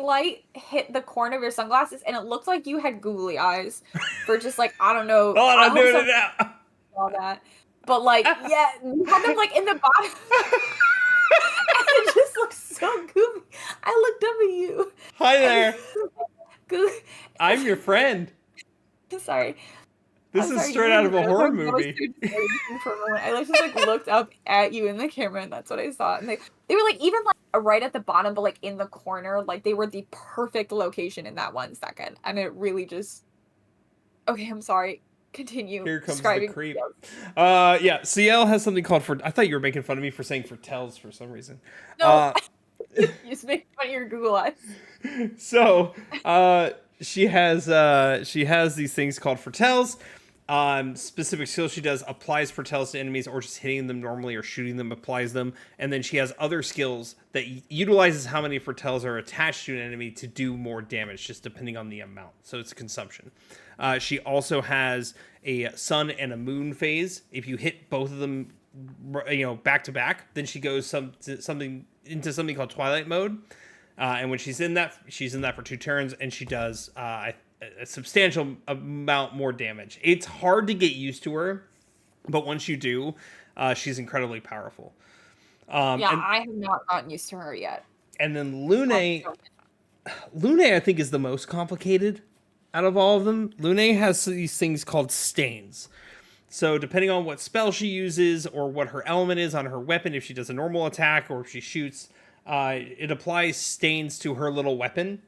[SPEAKER 2] light hit the corner of your sunglasses, and it looked like you had googly eyes for just like I don't know.
[SPEAKER 1] Oh, I'm doing it now.
[SPEAKER 2] All that, but like yeah, you had them like in the bottom. And it just looks so goofy. I looked up at you.
[SPEAKER 1] Hi there. I'm your friend.
[SPEAKER 2] Sorry.
[SPEAKER 1] This is straight out of a horror movie.
[SPEAKER 2] I just like looked up at you in the camera, and that's what I saw. And they were like even like right at the bottom, but like in the corner, like they were the perfect location in that 1 second. And it really just. Okay, I'm sorry. Continue.
[SPEAKER 1] Here comes the creep. Yeah, CL has something called for. I thought you were making fun of me for saying foretells for some reason.
[SPEAKER 2] No, you just make fun of your Google eyes.
[SPEAKER 1] So, she has these things called foretells. Specific skills she does applies foretells to enemies, or just hitting them normally or shooting them applies them. And then she has other skills that utilizes how many foretells are attached to an enemy to do more damage, just depending on the amount. So it's consumption. She also has a sun and a moon phase. If you hit both of them, back to back, then she goes something called Twilight mode. And when she's in that for 2 turns, and she does a substantial amount more damage. It's hard to get used to her, but once you do, she's incredibly powerful.
[SPEAKER 2] I have not gotten used to her yet.
[SPEAKER 1] And then Lune, I think, is the most complicated out of all of them. Lune has these things called stains. So depending on what spell she uses or what her element is on her weapon, if she does a normal attack or if she shoots, it applies stains to her little weapon.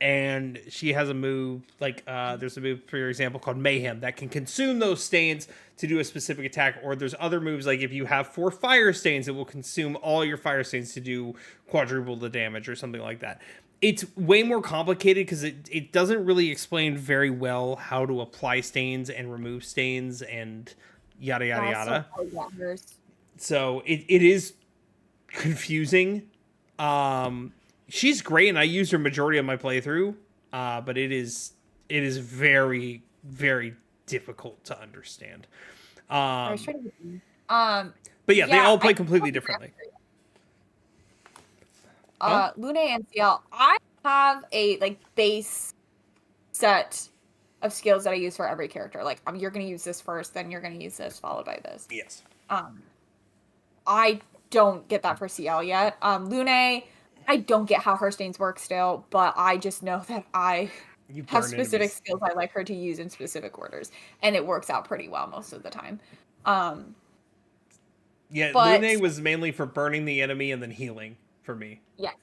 [SPEAKER 1] and she has a move like there's a move, for example, called Mayhem that can consume those stains to do a specific attack, or there's other moves like if you have 4 fire stains, it will consume all your fire stains to do quadruple the damage or something like that. It's way more complicated because it doesn't really explain very well how to apply stains and remove stains and yada yada yada. So it is confusing. She's great, and I used her majority of my playthrough, but it is very, very difficult to understand. But yeah, they all play completely differently.
[SPEAKER 2] Lune and CL, I have a like base set of skills that I use for every character. Like, you're going to use this first, then you're going to use this, followed by this.
[SPEAKER 1] Yes.
[SPEAKER 2] I don't get that for CL yet. Lune, I don't get how her stains work still, but I just know that I have specific skills I like her to use in specific orders, and it works out pretty well most of the time.
[SPEAKER 1] Yeah, Lune was mainly for burning the enemy and then healing for me.
[SPEAKER 2] Yes.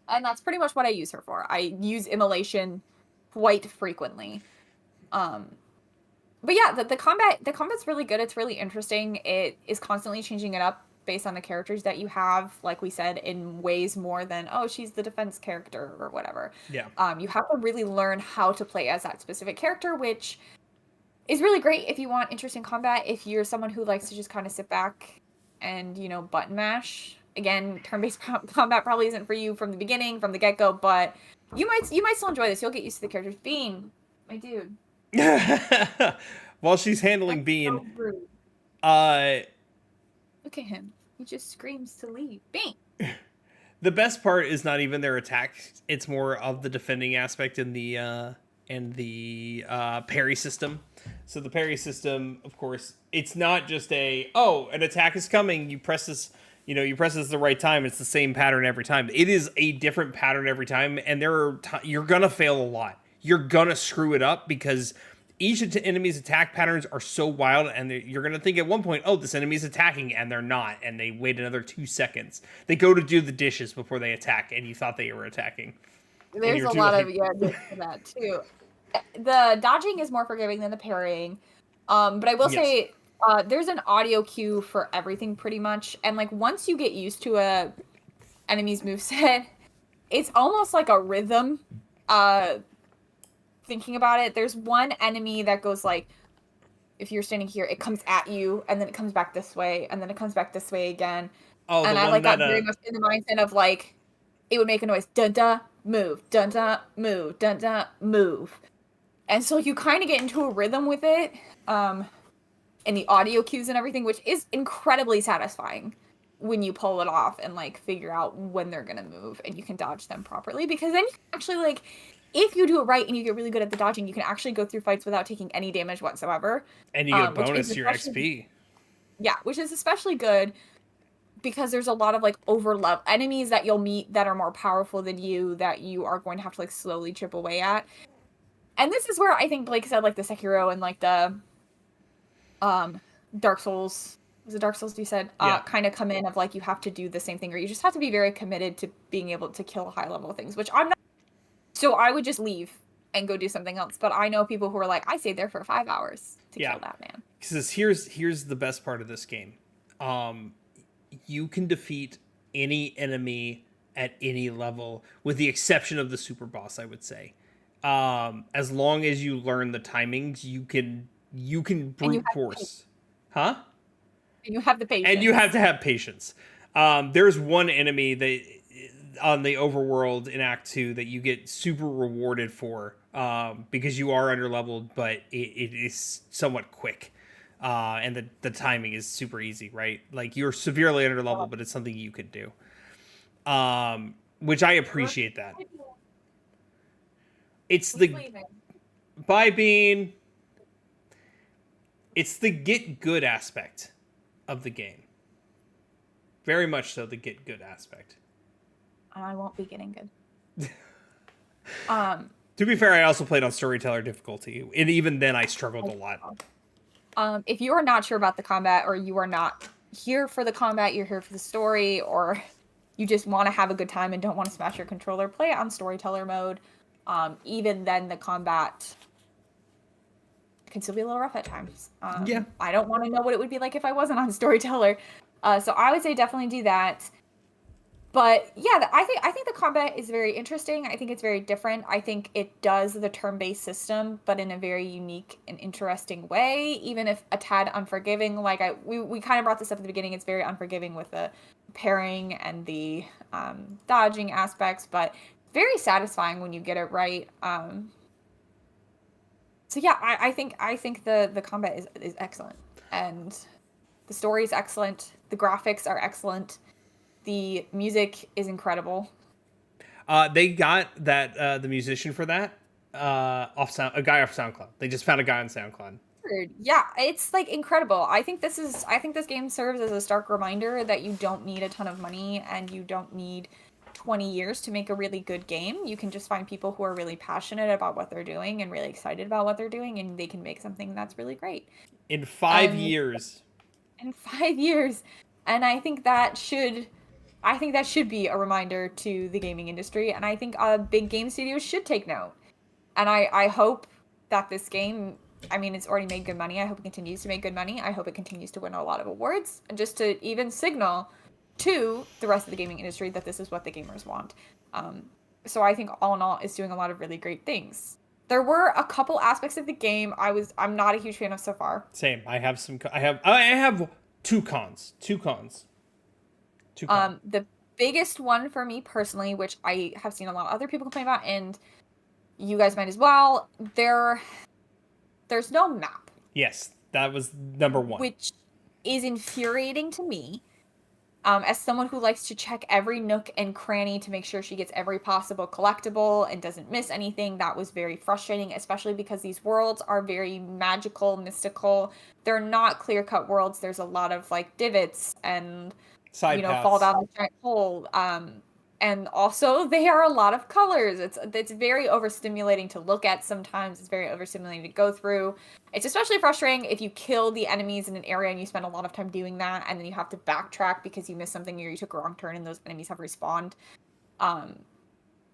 [SPEAKER 2] And that's pretty much what I use her for. I use immolation quite frequently. But yeah, the combat's really good. It's really interesting. It is constantly changing it up based on the characters that you have, like we said, in ways more than, oh, she's the defense character or whatever.
[SPEAKER 1] Yeah.
[SPEAKER 2] You have to really learn how to play as that specific character, which is really great if you want interesting combat. If you're someone who likes to just kind of sit back and, button mash. Again, turn-based combat probably isn't for you from the beginning, from the get-go, but you might still enjoy this. You'll get used to the characters. Bean, my dude.
[SPEAKER 1] While she's handling Bean,
[SPEAKER 2] so rude. Look at him. He just screams to leave. Bean.
[SPEAKER 1] The best part is not even their attack. It's more of the defending aspect in the parry system. So the parry system, of course, it's not just an attack is coming. You press this. You press this at the right time. It's the same pattern every time. It is a different pattern every time, and you're gonna fail a lot. You're gonna screw it up because each enemy's attack patterns are so wild, and you're gonna think at one point, oh, this enemy's attacking, and they're not, and they wait another 2 seconds. They go to do the dishes before they attack, and you thought they were attacking.
[SPEAKER 2] There's a lot of that too. The dodging is more forgiving than the parrying, but I will say. There's an audio cue for everything pretty much, and like once you get used to a enemy's moveset, it's almost like a rhythm. Thinking about it, there's one enemy that goes like, if you're standing here, it comes at you, and then it comes back this way, and then it comes back this way again.
[SPEAKER 1] Oh,
[SPEAKER 2] and I like got very much in the mindset of like, it would make a noise, dun dun move, dun dun move, dun dun move, and so you kind of get into a rhythm with it. And the audio cues and everything, which is incredibly satisfying when you pull it off and like figure out when they're gonna move and you can dodge them properly, because then you can actually, like, if you do it right and you get really good at the dodging, you can actually go through fights without taking any damage whatsoever.
[SPEAKER 1] And you get a bonus to your XP.
[SPEAKER 2] Yeah, which is especially good because there's a lot of like overlevel enemies that you'll meet that are more powerful than you that you are going to have to like slowly chip away at. And this is where I think Blake said like the Sekiro and like the Dark Souls, was it Dark Souls you said, kind of come in of like you have to do the same thing, or you just have to be very committed to being able to kill high level things, which I'm not. So I would just leave and go do something else. But I know people who are like, I stayed there for 5 hours to kill that man.
[SPEAKER 1] Because here's the best part of this game. You can defeat any enemy at any level, with the exception of the super boss, I would say. As long as you learn the timings, you can brute force. Huh?
[SPEAKER 2] And you have the patience.
[SPEAKER 1] And you have to have patience. There's one enemy that on the overworld in Act 2 that you get super rewarded for, because you are underleveled, but it is somewhat quick. And the timing is super easy, right? Like, you're severely underleveled, but it's something you could do. Which I appreciate that. It's by being... It's the get good aspect of the game. Very much so, the get good aspect.
[SPEAKER 2] I won't be getting good.
[SPEAKER 1] To be fair, I also played on storyteller difficulty, and even then I struggled a lot.
[SPEAKER 2] If you are not sure about the combat, or you are not here for the combat, you're here for the story, or you just want to have a good time and don't want to smash your controller, play it on storyteller mode. Even then, the combat can still be a little rough at times.
[SPEAKER 1] Yeah.
[SPEAKER 2] I don't want to know what it would be like if I wasn't on storyteller. So I would say definitely do that. But yeah, I think the combat is very interesting. I think it's very different. I think it does the turn-based system, but in a very unique and interesting way. Even if a tad unforgiving, like we kind of brought this up at the beginning. It's very unforgiving with the parrying and the dodging aspects, but very satisfying when you get it right. So yeah, I think the combat is excellent, and the story is excellent. The graphics are excellent. The music is incredible.
[SPEAKER 1] They got that the musician for that a guy off SoundCloud. They just found a guy on SoundCloud.
[SPEAKER 2] Yeah, it's like incredible. I think this game serves as a stark reminder that you don't need a ton of money and you don't need 20 years to make a really good game. You can just find people who are really passionate about what they're doing and really excited about what they're doing, and they can make something that's really great.
[SPEAKER 1] In 5 years.
[SPEAKER 2] In 5 years. And I think that should be a reminder to the gaming industry, and I think big game studios should take note. And I hope that this game, I mean, it's already made good money. I hope it continues to make good money. I hope it continues to win a lot of awards, and just to even signal to the rest of the gaming industry that this is what the gamers want. So I think all in all, it's doing a lot of really great things. There were a couple aspects of the game I'm not a huge fan of so far.
[SPEAKER 1] Same. I have two cons.
[SPEAKER 2] The biggest one for me personally, which I have seen a lot of other people complain about, and you guys might as well, there's no map.
[SPEAKER 1] Yes, that was number one.
[SPEAKER 2] Which is infuriating to me. As someone who likes to check every nook and cranny to make sure she gets every possible collectible and doesn't miss anything, that was very frustrating, especially because these worlds are very magical, mystical. They're not clear-cut worlds. There's a lot of like divots and
[SPEAKER 1] side paths.
[SPEAKER 2] Fall down a giant hole. And also they are a lot of colors. It's very overstimulating to look at sometimes. It's very overstimulating to go through. It's especially frustrating if you kill the enemies in an area and you spend a lot of time doing that, and then you have to backtrack because you missed something or you took a wrong turn and those enemies have respawned.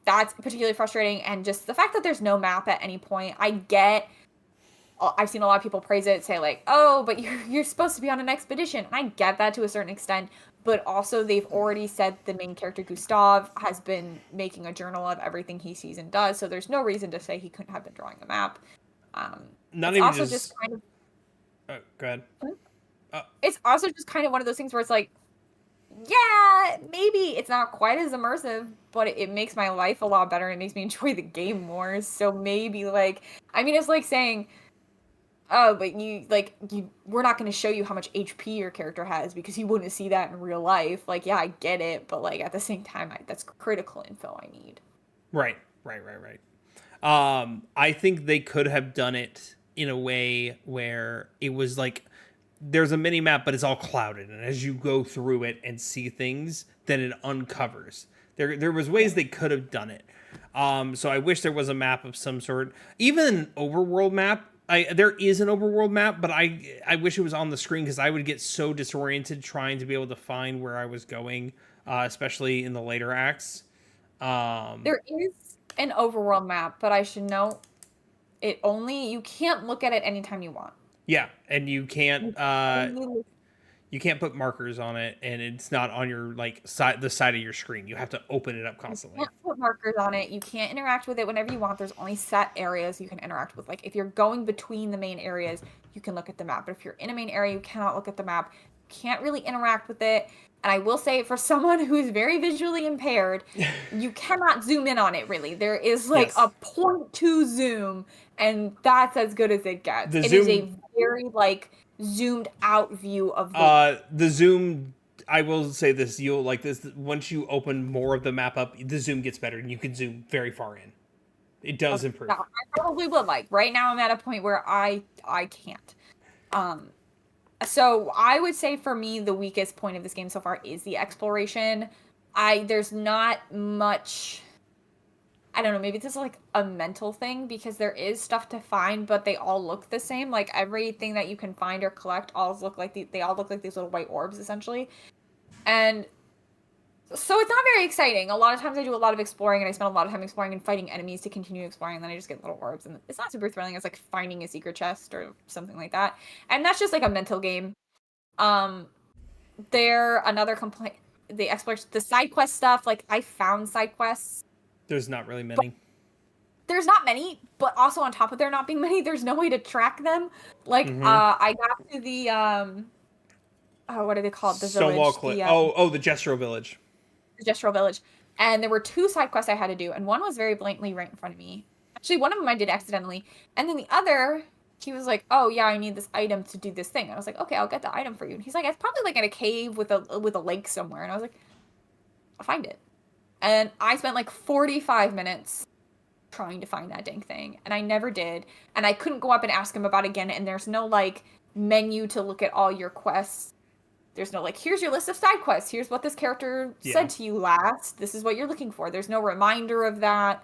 [SPEAKER 2] That's particularly frustrating, and just the fact that there's no map at any point. I've seen a lot of people praise it, say like, oh, but you're supposed to be on an expedition. And I get that to a certain extent, but also they've already said the main character, Gustav, has been making a journal of everything he sees and does, so there's no reason to say he couldn't have been drawing a map.
[SPEAKER 1] Not even also just kind of... Oh, go ahead.
[SPEAKER 2] It's also just kind of one of those things where it's like, yeah, maybe it's not quite as immersive, but it makes my life a lot better and it makes me enjoy the game more, so maybe, like... I mean, it's like saying... oh, but we're not going to show you how much HP your character has because you wouldn't see that in real life. Like, yeah, I get it, but like at the same time, that's critical info I need.
[SPEAKER 1] Right. I think they could have done it in a way where it was like there's a mini map, but it's all clouded, and as you go through it and see things, then it uncovers. There was ways they could have done it. So I wish there was a map of some sort, even an overworld map. There is an overworld map, but I wish it was on the screen because I would get so disoriented trying to be able to find where I was going, especially in the later acts.
[SPEAKER 2] There is an overworld map, but I should note you can't look at it anytime you want.
[SPEAKER 1] Yeah, and you can't put markers on it, and it's not on your the side of your screen. You have to open it up constantly.
[SPEAKER 2] You can't put markers on it. You can't interact with it whenever you want. There's only set areas you can interact with. Like if you're going between the main areas, you can look at the map. But if you're in a main area, you cannot look at the map. You can't really interact with it. And I will say, for someone who is very visually impaired, you cannot zoom in on it, really. There is a 0.2 zoom, and that's as good as it gets. It is a very zoomed out view of
[SPEAKER 1] the zoom. I will say this, you'll like this once you open more of the map up, the zoom gets better and you can zoom very far in. It does improve.
[SPEAKER 2] I probably would. Right now I'm at a point where I can't. So I would say for me the weakest point of this game so far is the exploration. There's not much. I don't know, maybe this is a mental thing because there is stuff to find, but they all look the same. Like everything that you can find or collect they all look like these little white orbs essentially. And So it's not very exciting. A lot of times I do a lot of exploring, and I spend a lot of time exploring and fighting enemies to continue exploring, and then I just get little orbs, and it's not super thrilling. It's like finding a secret chest or something like that. And that's just like a mental game. Um, there another complaint the side quest stuff, like I found side quests.
[SPEAKER 1] There's not really many.
[SPEAKER 2] There's not many, but also on top of there not being many, there's no way to track them. Like I got to the oh, what are they called? The
[SPEAKER 1] Stonewall
[SPEAKER 2] village.
[SPEAKER 1] Cliff.
[SPEAKER 2] The
[SPEAKER 1] The Jestro Village.
[SPEAKER 2] Gestural Village. And there were two side quests I had to do, and one was very blatantly right in front of me. Actually, one of them I did accidentally, and then the other, he was like, "Oh yeah, I need this item to do this thing." And I was like, "Okay, I'll get the item for you." And he's like, "It's probably like in a cave with a lake somewhere." And I was like, "I'll find it." And I spent like 45 minutes trying to find that dang thing, and I never did. And I couldn't go up and ask him about it again. And there's no like menu to look at all your quests. There's no like, here's your list of side quests. Here's what this character said to you last. This is what you're looking for. There's no reminder of that.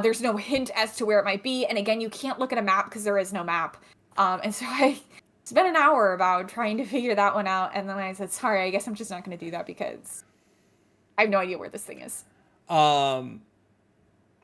[SPEAKER 2] There's no hint as to where it might be. And again, you can't look at a map because there is no map. And so I spent an hour about trying to figure that one out. And then I said, sorry, I guess I'm just not going to do that because I have no idea where this thing is.
[SPEAKER 1] I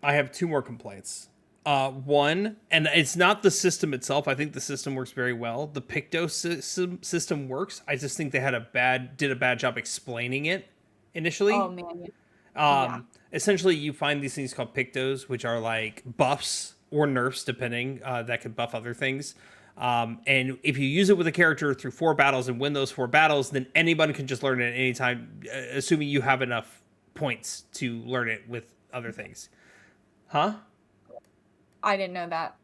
[SPEAKER 1] have two more complaints. One, and it's not the system itself. I think the system works very well. The Picto system works. I just think they did a bad job explaining it initially.
[SPEAKER 2] Oh man. Yeah.
[SPEAKER 1] Essentially, you find these things called Pictos, which are like buffs or nerfs, depending, that could buff other things. And if you use it with a character through 4 battles and win those 4 battles, then anybody can just learn it at any time, assuming you have enough points to learn it with other things. Huh?
[SPEAKER 2] I didn't know that.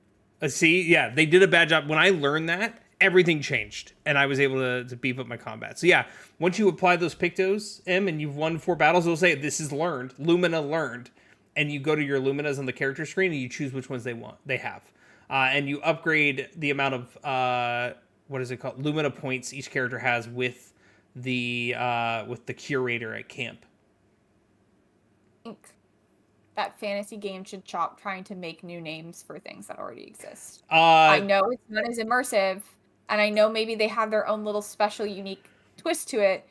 [SPEAKER 1] See, yeah, they did a bad job. When I learned that, everything changed, and I was able to beef up my combat. So yeah, once you apply those Pictos, and you've won 4 battles, it'll say, this is learned, Lumina learned. And you go to your Luminas on the character screen, and you choose which ones they have. And you upgrade the amount of, what is it called? Lumina points each character has with the curator at camp.
[SPEAKER 2] That fantasy game should stop trying to make new names for things that already exist.
[SPEAKER 1] I
[SPEAKER 2] know it's not as immersive, and I know maybe they have their own little special, unique twist to it.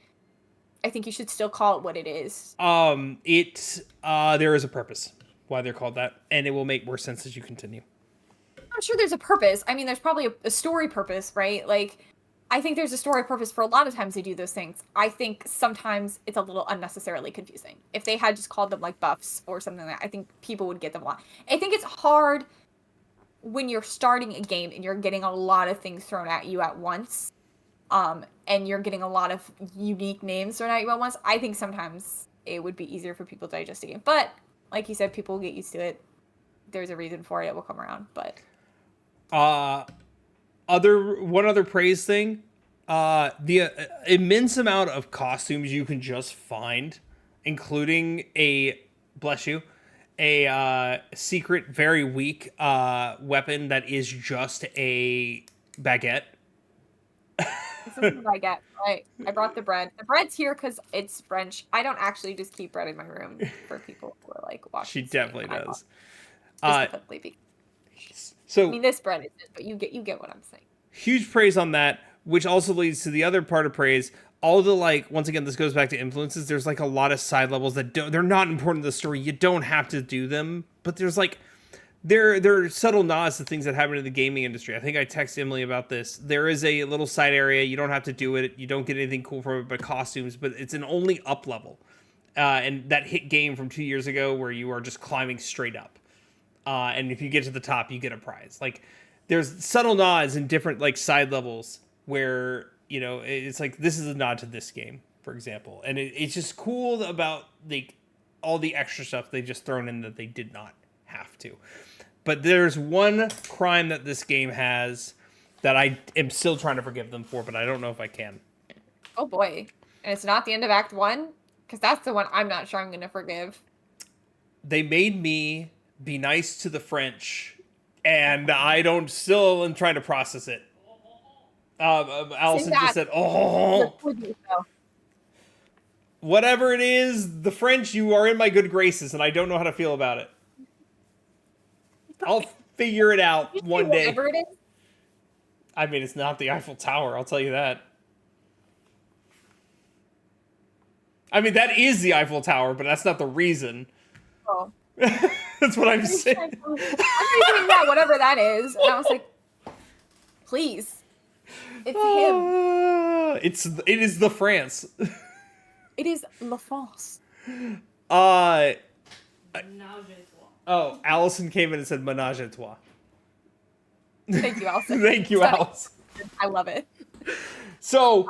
[SPEAKER 2] I think you should still call it what it is.
[SPEAKER 1] There is a purpose why they're called that, and it will make more sense as you continue.
[SPEAKER 2] I'm sure there's a purpose. I mean, there's probably a story purpose, right? Like, I think there's a story purpose for a lot of times they do those things. I think sometimes it's a little unnecessarily confusing. If they had just called them like buffs or something like that, I think people would get them a lot. I think it's hard when you're starting a game and you're getting a lot of things thrown at you at once, and you're getting a lot of unique names thrown at you at once. I think sometimes it would be easier for people to digest a game. But like you said, people will get used to it. There's a reason for it. It will come around. But
[SPEAKER 1] one other praise thing, the immense amount of costumes you can just find, including a secret, very weak weapon that is just a baguette.
[SPEAKER 2] This is what I get. I brought the bread. The bread's here because it's French. I don't actually just keep bread in my room for people who are like watching.
[SPEAKER 1] She definitely does.
[SPEAKER 2] So I mean, this bread isn't, but you get what I'm saying.
[SPEAKER 1] Huge praise on that, which also leads to the other part of praise. All the, like, once again, this goes back to influences. There's like a lot of side levels that they're not important to the story. You don't have to do them, but there's like there are subtle nods to things that happen in the gaming industry. I think I texted Emily about this. There is a little side area. You don't have to do it. You don't get anything cool from it but costumes, but it's an only up level. And that hit game from 2 years ago where you are just climbing straight up. And if you get to the top, you get a prize. Like, there's subtle nods in different, like, side levels where, you know, it's like, this is a nod to this game, for example. And it's just cool about, like, all the extra stuff they've just thrown in that they did not have to. But there's one crime that this game has that I am still trying to forgive them for, but I don't know if I can.
[SPEAKER 2] Oh, boy. And it's not the end of Act 1? Because that's the one I'm not sure I'm going to forgive.
[SPEAKER 1] They made me be nice to the French, and I don't still am trying to process it. Allison just said, "Oh, whatever it is, the French, you are in my good graces, and I don't know how to feel about it. I'll figure it out one day."
[SPEAKER 2] Whatever it is?
[SPEAKER 1] I mean, it's not the Eiffel Tower, I'll tell you that. I mean, that is the Eiffel Tower, but that's not the reason.
[SPEAKER 2] Oh.
[SPEAKER 1] That's what I'm saying.
[SPEAKER 2] I'm saying that, whatever that is. And I was like, please. It's him.
[SPEAKER 1] It is the France.
[SPEAKER 2] It is La France.
[SPEAKER 1] Oh, Allison came in and said menage a trois.
[SPEAKER 2] Thank you, Allison.
[SPEAKER 1] Thank you, Allison.
[SPEAKER 2] I love it.
[SPEAKER 1] So,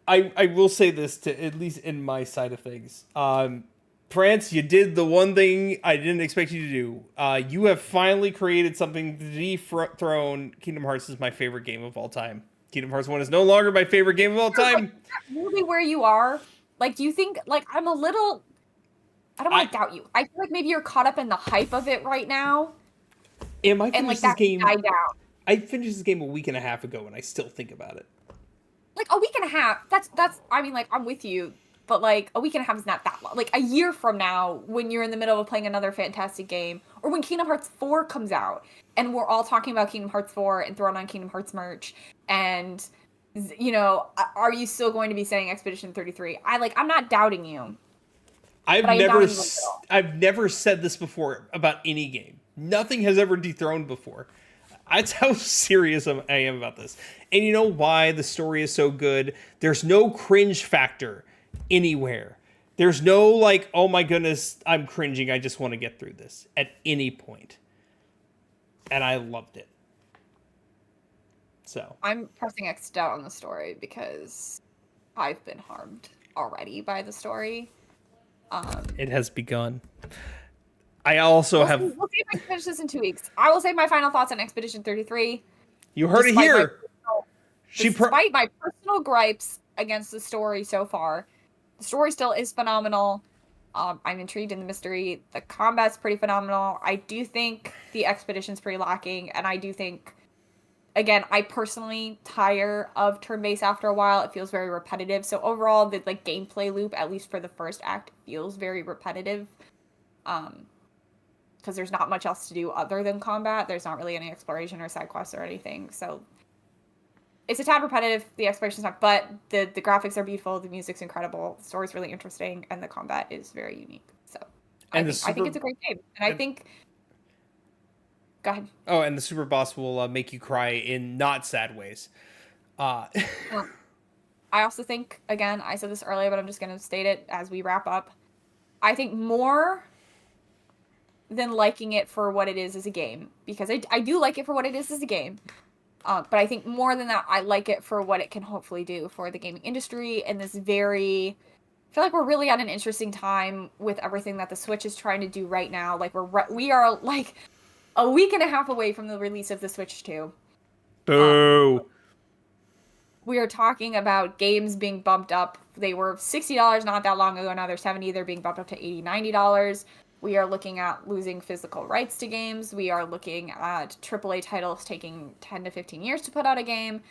[SPEAKER 1] I will say this to at least in my side of things. France, you did the one thing I didn't expect you to do. You have finally created something to dethrone Kingdom Hearts as my favorite game of all time. Kingdom Hearts 1 is no longer my favorite game of all time.
[SPEAKER 2] Really where you are? Like, do you think, like, I don't want to doubt you. I feel like maybe you're caught up in the hype of it right now.
[SPEAKER 1] Am I finished this game?
[SPEAKER 2] Died down.
[SPEAKER 1] I finished this game a week and a half ago, and I still think about it.
[SPEAKER 2] Like, a week and a half, that's, I mean, like, I'm with you, but, like, a week and a half is not that long. Like, a year from now, when you're in the middle of playing another fantastic game, or when Kingdom Hearts 4 comes out, and we're all talking about Kingdom Hearts 4 and throwing on Kingdom Hearts merch, and, you know, are you still going to be saying Expedition 33? I'm not doubting you.
[SPEAKER 1] I've never said this before about any game. Nothing has ever dethroned before. That's how serious I am about this. And you know why the story is so good? There's no cringe factor anywhere. There's no like, oh my goodness, I'm cringing. I just want to get through this at any point. And I loved it. So
[SPEAKER 2] I'm pressing X down on the story because I've been harmed already by the story.
[SPEAKER 1] It has begun. I also have.
[SPEAKER 2] We'll see if I can finish this in 2 weeks. I will say my final thoughts on Expedition 33.
[SPEAKER 1] You heard it here.
[SPEAKER 2] Despite my personal gripes against the story so far, the story still is phenomenal. I'm intrigued in the mystery. The combat's pretty phenomenal. I do think the expedition's pretty lacking, and I do think, again, I personally tire of turn-based after a while. It feels very repetitive. So overall, the gameplay loop, at least for the first act, feels very repetitive. Because there's not much else to do other than combat. There's not really any exploration or side quests or anything. So it's a tad repetitive. The exploration's not, but the graphics are beautiful. The music's incredible. The story's really interesting, and the combat is very unique. So I think it's a great game. And I think. Go ahead.
[SPEAKER 1] Oh, and the super boss will make you cry in not sad ways.
[SPEAKER 2] I also think, again, I said this earlier, but I'm just going to state it as we wrap up. I think more than liking it for what it is as a game, because I do like it for what it is as a game, but I think more than that, I like it for what it can hopefully do for the gaming industry and this I feel like we're really at an interesting time with everything that the Switch is trying to do right now. Like, we are like a week and a half away from the release of the Switch 2.
[SPEAKER 1] Boo!
[SPEAKER 2] We are talking about games being bumped up. They were $60 not that long ago. Now they're $70. They're being bumped up to $80, $90. We are looking at losing physical rights to games. We are looking at AAA titles taking 10 to 15 years to put out a game.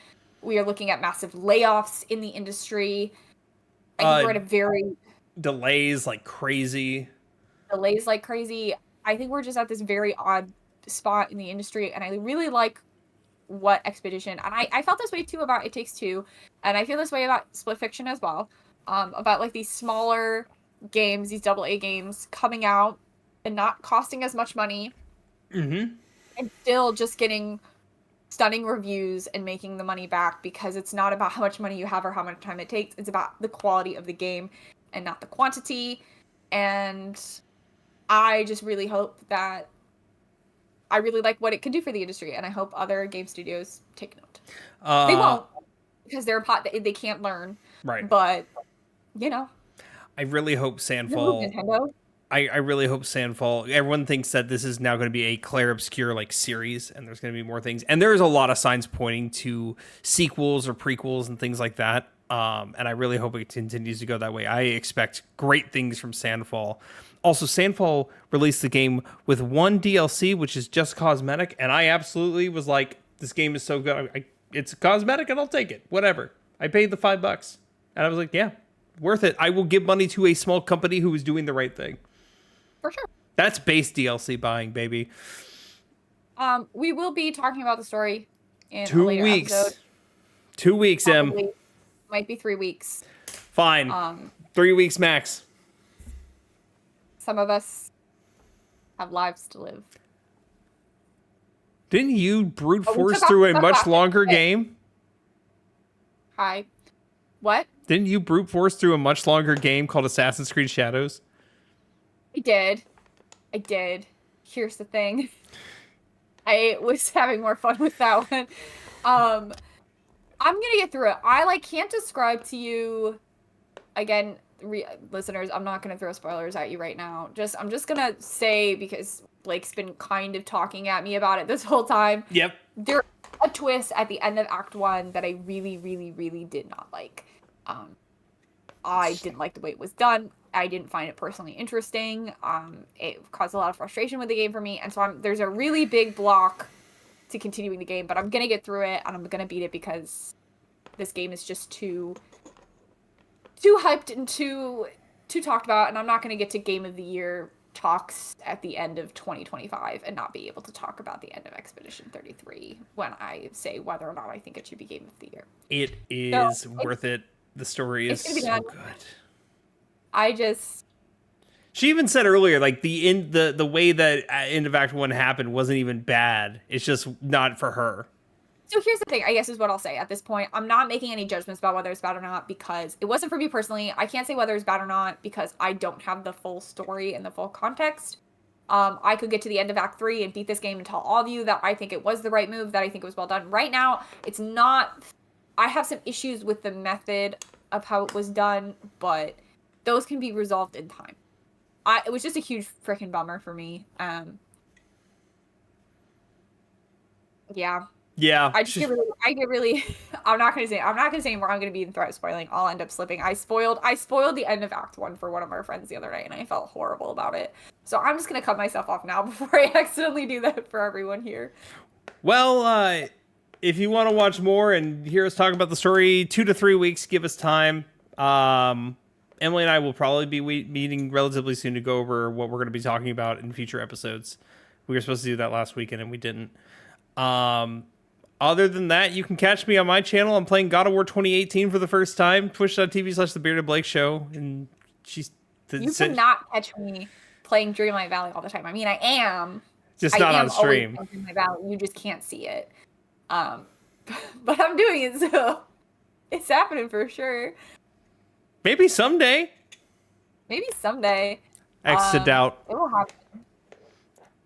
[SPEAKER 2] We are looking at massive layoffs in the industry. I think we're at a very...
[SPEAKER 1] Delays like crazy.
[SPEAKER 2] I think we're just at this very odd spot in the industry, and I really like what Expedition... And I felt this way, too, about It Takes Two, and I feel this way about Split Fiction as well. About, like, these smaller games, these AA games coming out and not costing as much money, and still just getting stunning reviews and making the money back, because it's not about how much money you have or how much time it takes. It's about the quality of the game and not the quantity. And I just really hope that I really like what it could do for the industry, and I hope other game studios take note. They won't, because they can't learn,
[SPEAKER 1] right?
[SPEAKER 2] But you know,
[SPEAKER 1] I really hope Sandfall.
[SPEAKER 2] Nintendo.
[SPEAKER 1] I really hope Sandfall. Everyone thinks that this is now going to be a Claire Obscure like series, and there's going to be more things. And there's a lot of signs pointing to sequels or prequels and things like that. And I really hope it continues to go that way. I expect great things from Sandfall. Also, Sandfall released the game with one DLC, which is just cosmetic, and I absolutely was like, "This game is so good. It's cosmetic, and I'll take it. Whatever." I paid the $5, and I was like, "Yeah, worth it. I will give money to a small company who is doing the right thing."
[SPEAKER 2] For sure.
[SPEAKER 1] That's base DLC buying, baby.
[SPEAKER 2] We will be talking about the story in
[SPEAKER 1] 2
[SPEAKER 2] a later
[SPEAKER 1] weeks.
[SPEAKER 2] episode.
[SPEAKER 1] 2 weeks,
[SPEAKER 2] Probably. Might be 3 weeks.
[SPEAKER 1] Fine. 3 weeks max.
[SPEAKER 2] Some of us have lives to live.
[SPEAKER 1] Didn't you brute
[SPEAKER 2] Oh, we
[SPEAKER 1] force
[SPEAKER 2] took
[SPEAKER 1] through
[SPEAKER 2] off
[SPEAKER 1] a
[SPEAKER 2] the
[SPEAKER 1] much
[SPEAKER 2] last
[SPEAKER 1] longer
[SPEAKER 2] bit.
[SPEAKER 1] game?
[SPEAKER 2] Hi. What?
[SPEAKER 1] Didn't you brute force through a much longer game called Assassin's Creed Shadows?
[SPEAKER 2] I did. Here's the thing. I was having more fun with that one. I'm gonna get through it. I can't describe to you again, listeners, I'm not gonna throw spoilers at you right now. I'm just gonna say, because Blake's been kind of talking at me about it this whole time.
[SPEAKER 1] Yep.
[SPEAKER 2] There's a twist at the end of Act 1 that I really, really, really did not like. I didn't like the way it was done. I didn't find it personally interesting. It caused a lot of frustration with the game for me, and so there's a really big block to continuing the game, but I'm gonna get through it, and I'm gonna beat it because this game is just too hyped and too talked about, and I'm not gonna get to Game of the Year talks at the end of 2025 and not be able to talk about the end of Expedition 33 when I say whether or not I think it should be Game of the Year.
[SPEAKER 1] It is worth it. The story is so good. She even said earlier, like the way that end of Act 1 happened wasn't even bad. It's just not for her.
[SPEAKER 2] So here's the thing, I guess, is what I'll say at this point. I'm not making any judgments about whether it's bad or not because it wasn't for me personally. I can't say whether it's bad or not because I don't have the full story and the full context. I could get to the end of Act 3 and beat this game and tell all of you that I think it was the right move, that I think it was well done. Right now, it's not... I have some issues with the method of how it was done, but those can be resolved in time. It was just a huge freaking bummer for me. Yeah.
[SPEAKER 1] Yeah.
[SPEAKER 2] I get really I'm not gonna say anymore. I'm gonna be in threat of spoiling. I'll end up slipping. I spoiled the end of Act 1 for one of our friends the other night, and I felt horrible about it. So I'm just gonna cut myself off now before I accidentally do that for everyone here.
[SPEAKER 1] Well, if you want to watch more and hear us talk about the story, 2 to 3 weeks, give us time. Emily and I will probably be meeting relatively soon to go over what we're going to be talking about in future episodes. We were supposed to do that last weekend and we didn't. Other than that, you can catch me on my channel. I'm playing God of War 2018 for the first time. Twitch.tv/The Bearded Blake Show. And
[SPEAKER 2] you cannot catch me playing Dreamlight Valley all the time. I mean, I am.
[SPEAKER 1] Just not on stream.
[SPEAKER 2] Dreamlight Valley. You just can't see it. But I'm doing it, so it's happening for sure.
[SPEAKER 1] Maybe someday. X to doubt.
[SPEAKER 2] It will happen.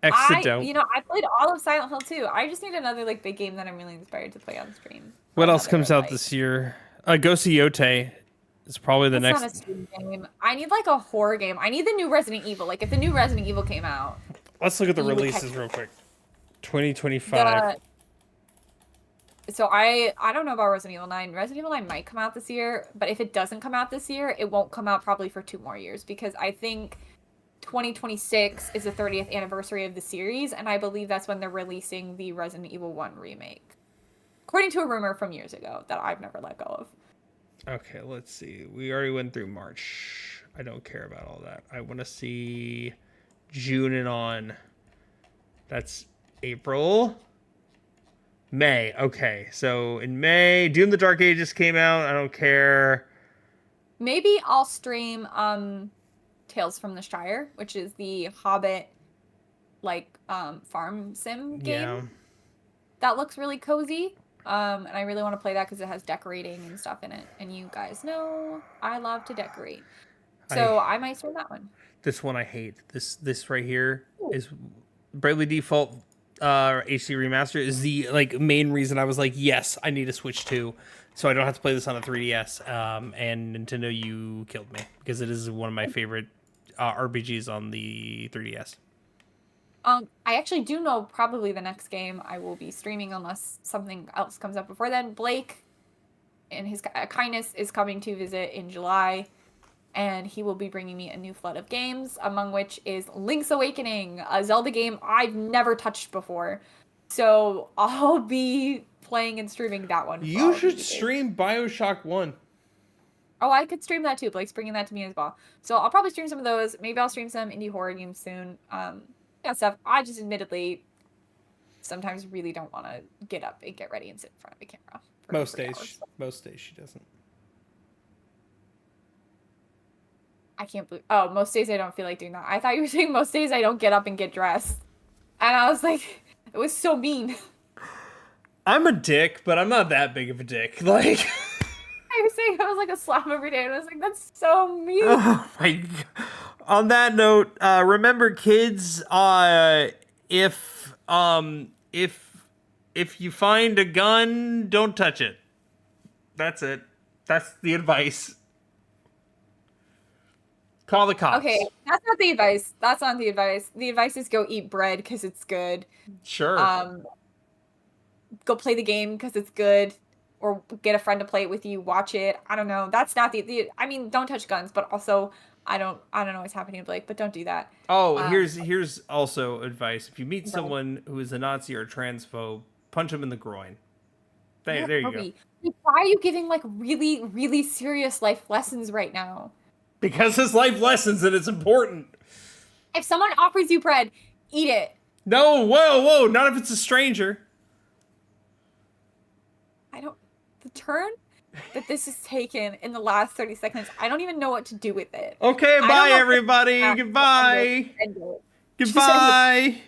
[SPEAKER 1] X to doubt.
[SPEAKER 2] I played all of Silent Hill 2. I just need another big game that I'm really inspired to play on stream.
[SPEAKER 1] What else comes out this year? Ghost of Yote is probably the next.
[SPEAKER 2] Not a stream game. I need a horror game. I need the new Resident Evil. If the new Resident Evil came out.
[SPEAKER 1] Let's look at the releases real quick. 2025.
[SPEAKER 2] So I don't know about Resident Evil 9. Resident Evil 9 might come out this year, but if it doesn't come out this year, it won't come out probably for 2 more years because I think 2026 is the 30th anniversary of the series, and I believe that's when they're releasing the Resident Evil 1 remake. According to a rumor from years ago that I've never let go of.
[SPEAKER 1] Okay, let's see. We already went through March. I don't care about all that. I want to see June and on. That's April. May. Okay, so in May, Doom the Dark Ages came out. I don't care.
[SPEAKER 2] Maybe I'll stream Tales from the Shire, which is the Hobbit farm sim game.
[SPEAKER 1] Yeah.
[SPEAKER 2] That looks really cozy. And I really want to play that because it has decorating and stuff in it. And you guys know I love to decorate. So I might stream that one.
[SPEAKER 1] This one I hate. This right here is Bravely Default HD Remaster is the main reason I was like, yes, I need to Switch 2 so I don't have to play this on a 3DS. And Nintendo, you killed me because it is one of my favorite RPGs on the 3DS.
[SPEAKER 2] I actually do know probably the next game I will be streaming unless something else comes up before then. Blake, in his kindness, is coming to visit in July, and he will be bringing me a new flood of games, among which is Link's Awakening, a Zelda game I've never touched before. So I'll be playing and streaming that one.
[SPEAKER 1] You should stream BioShock 1.
[SPEAKER 2] Oh, I could stream that too. Blake's bringing that to me as well. So I'll probably stream some of those. Maybe I'll stream some indie horror games soon. Stuff. I just admittedly sometimes really don't want to get up and get ready and sit in front of a camera.
[SPEAKER 1] Most days she doesn't.
[SPEAKER 2] I can't believe. Oh, most days I don't feel like doing that. I thought you were saying most days I don't get up and get dressed. And I was like, it was so mean.
[SPEAKER 1] I'm a dick, but I'm not that big of a dick. Like,
[SPEAKER 2] I was saying I was like a slap every day, and I was like, that's so mean.
[SPEAKER 1] oh my God. On that note, remember, kids, if you find a gun, don't touch it. That's it. That's the advice. Call the cops.
[SPEAKER 2] Okay, that's not the advice. That's not the advice. The advice is go eat bread because it's good.
[SPEAKER 1] Sure.
[SPEAKER 2] Go play the game because it's good, or get a friend to play it with you. Watch it. I don't know. That's not the. I mean, don't touch guns, but also I don't know what's happening to Blake, but don't do that.
[SPEAKER 1] Oh, here's also advice. If you meet someone who is a Nazi or a transphobe, punch them in the groin. There you go.
[SPEAKER 2] Why are you giving like really, really serious life lessons right now?
[SPEAKER 1] Because it's life lessons and it's important.
[SPEAKER 2] If someone offers you bread, eat it.
[SPEAKER 1] No, whoa, not if it's a stranger.
[SPEAKER 2] The turn that this has taken in the last 30 seconds, I don't even know what to do with it.
[SPEAKER 1] Okay, bye everybody. Goodbye. Goodbye.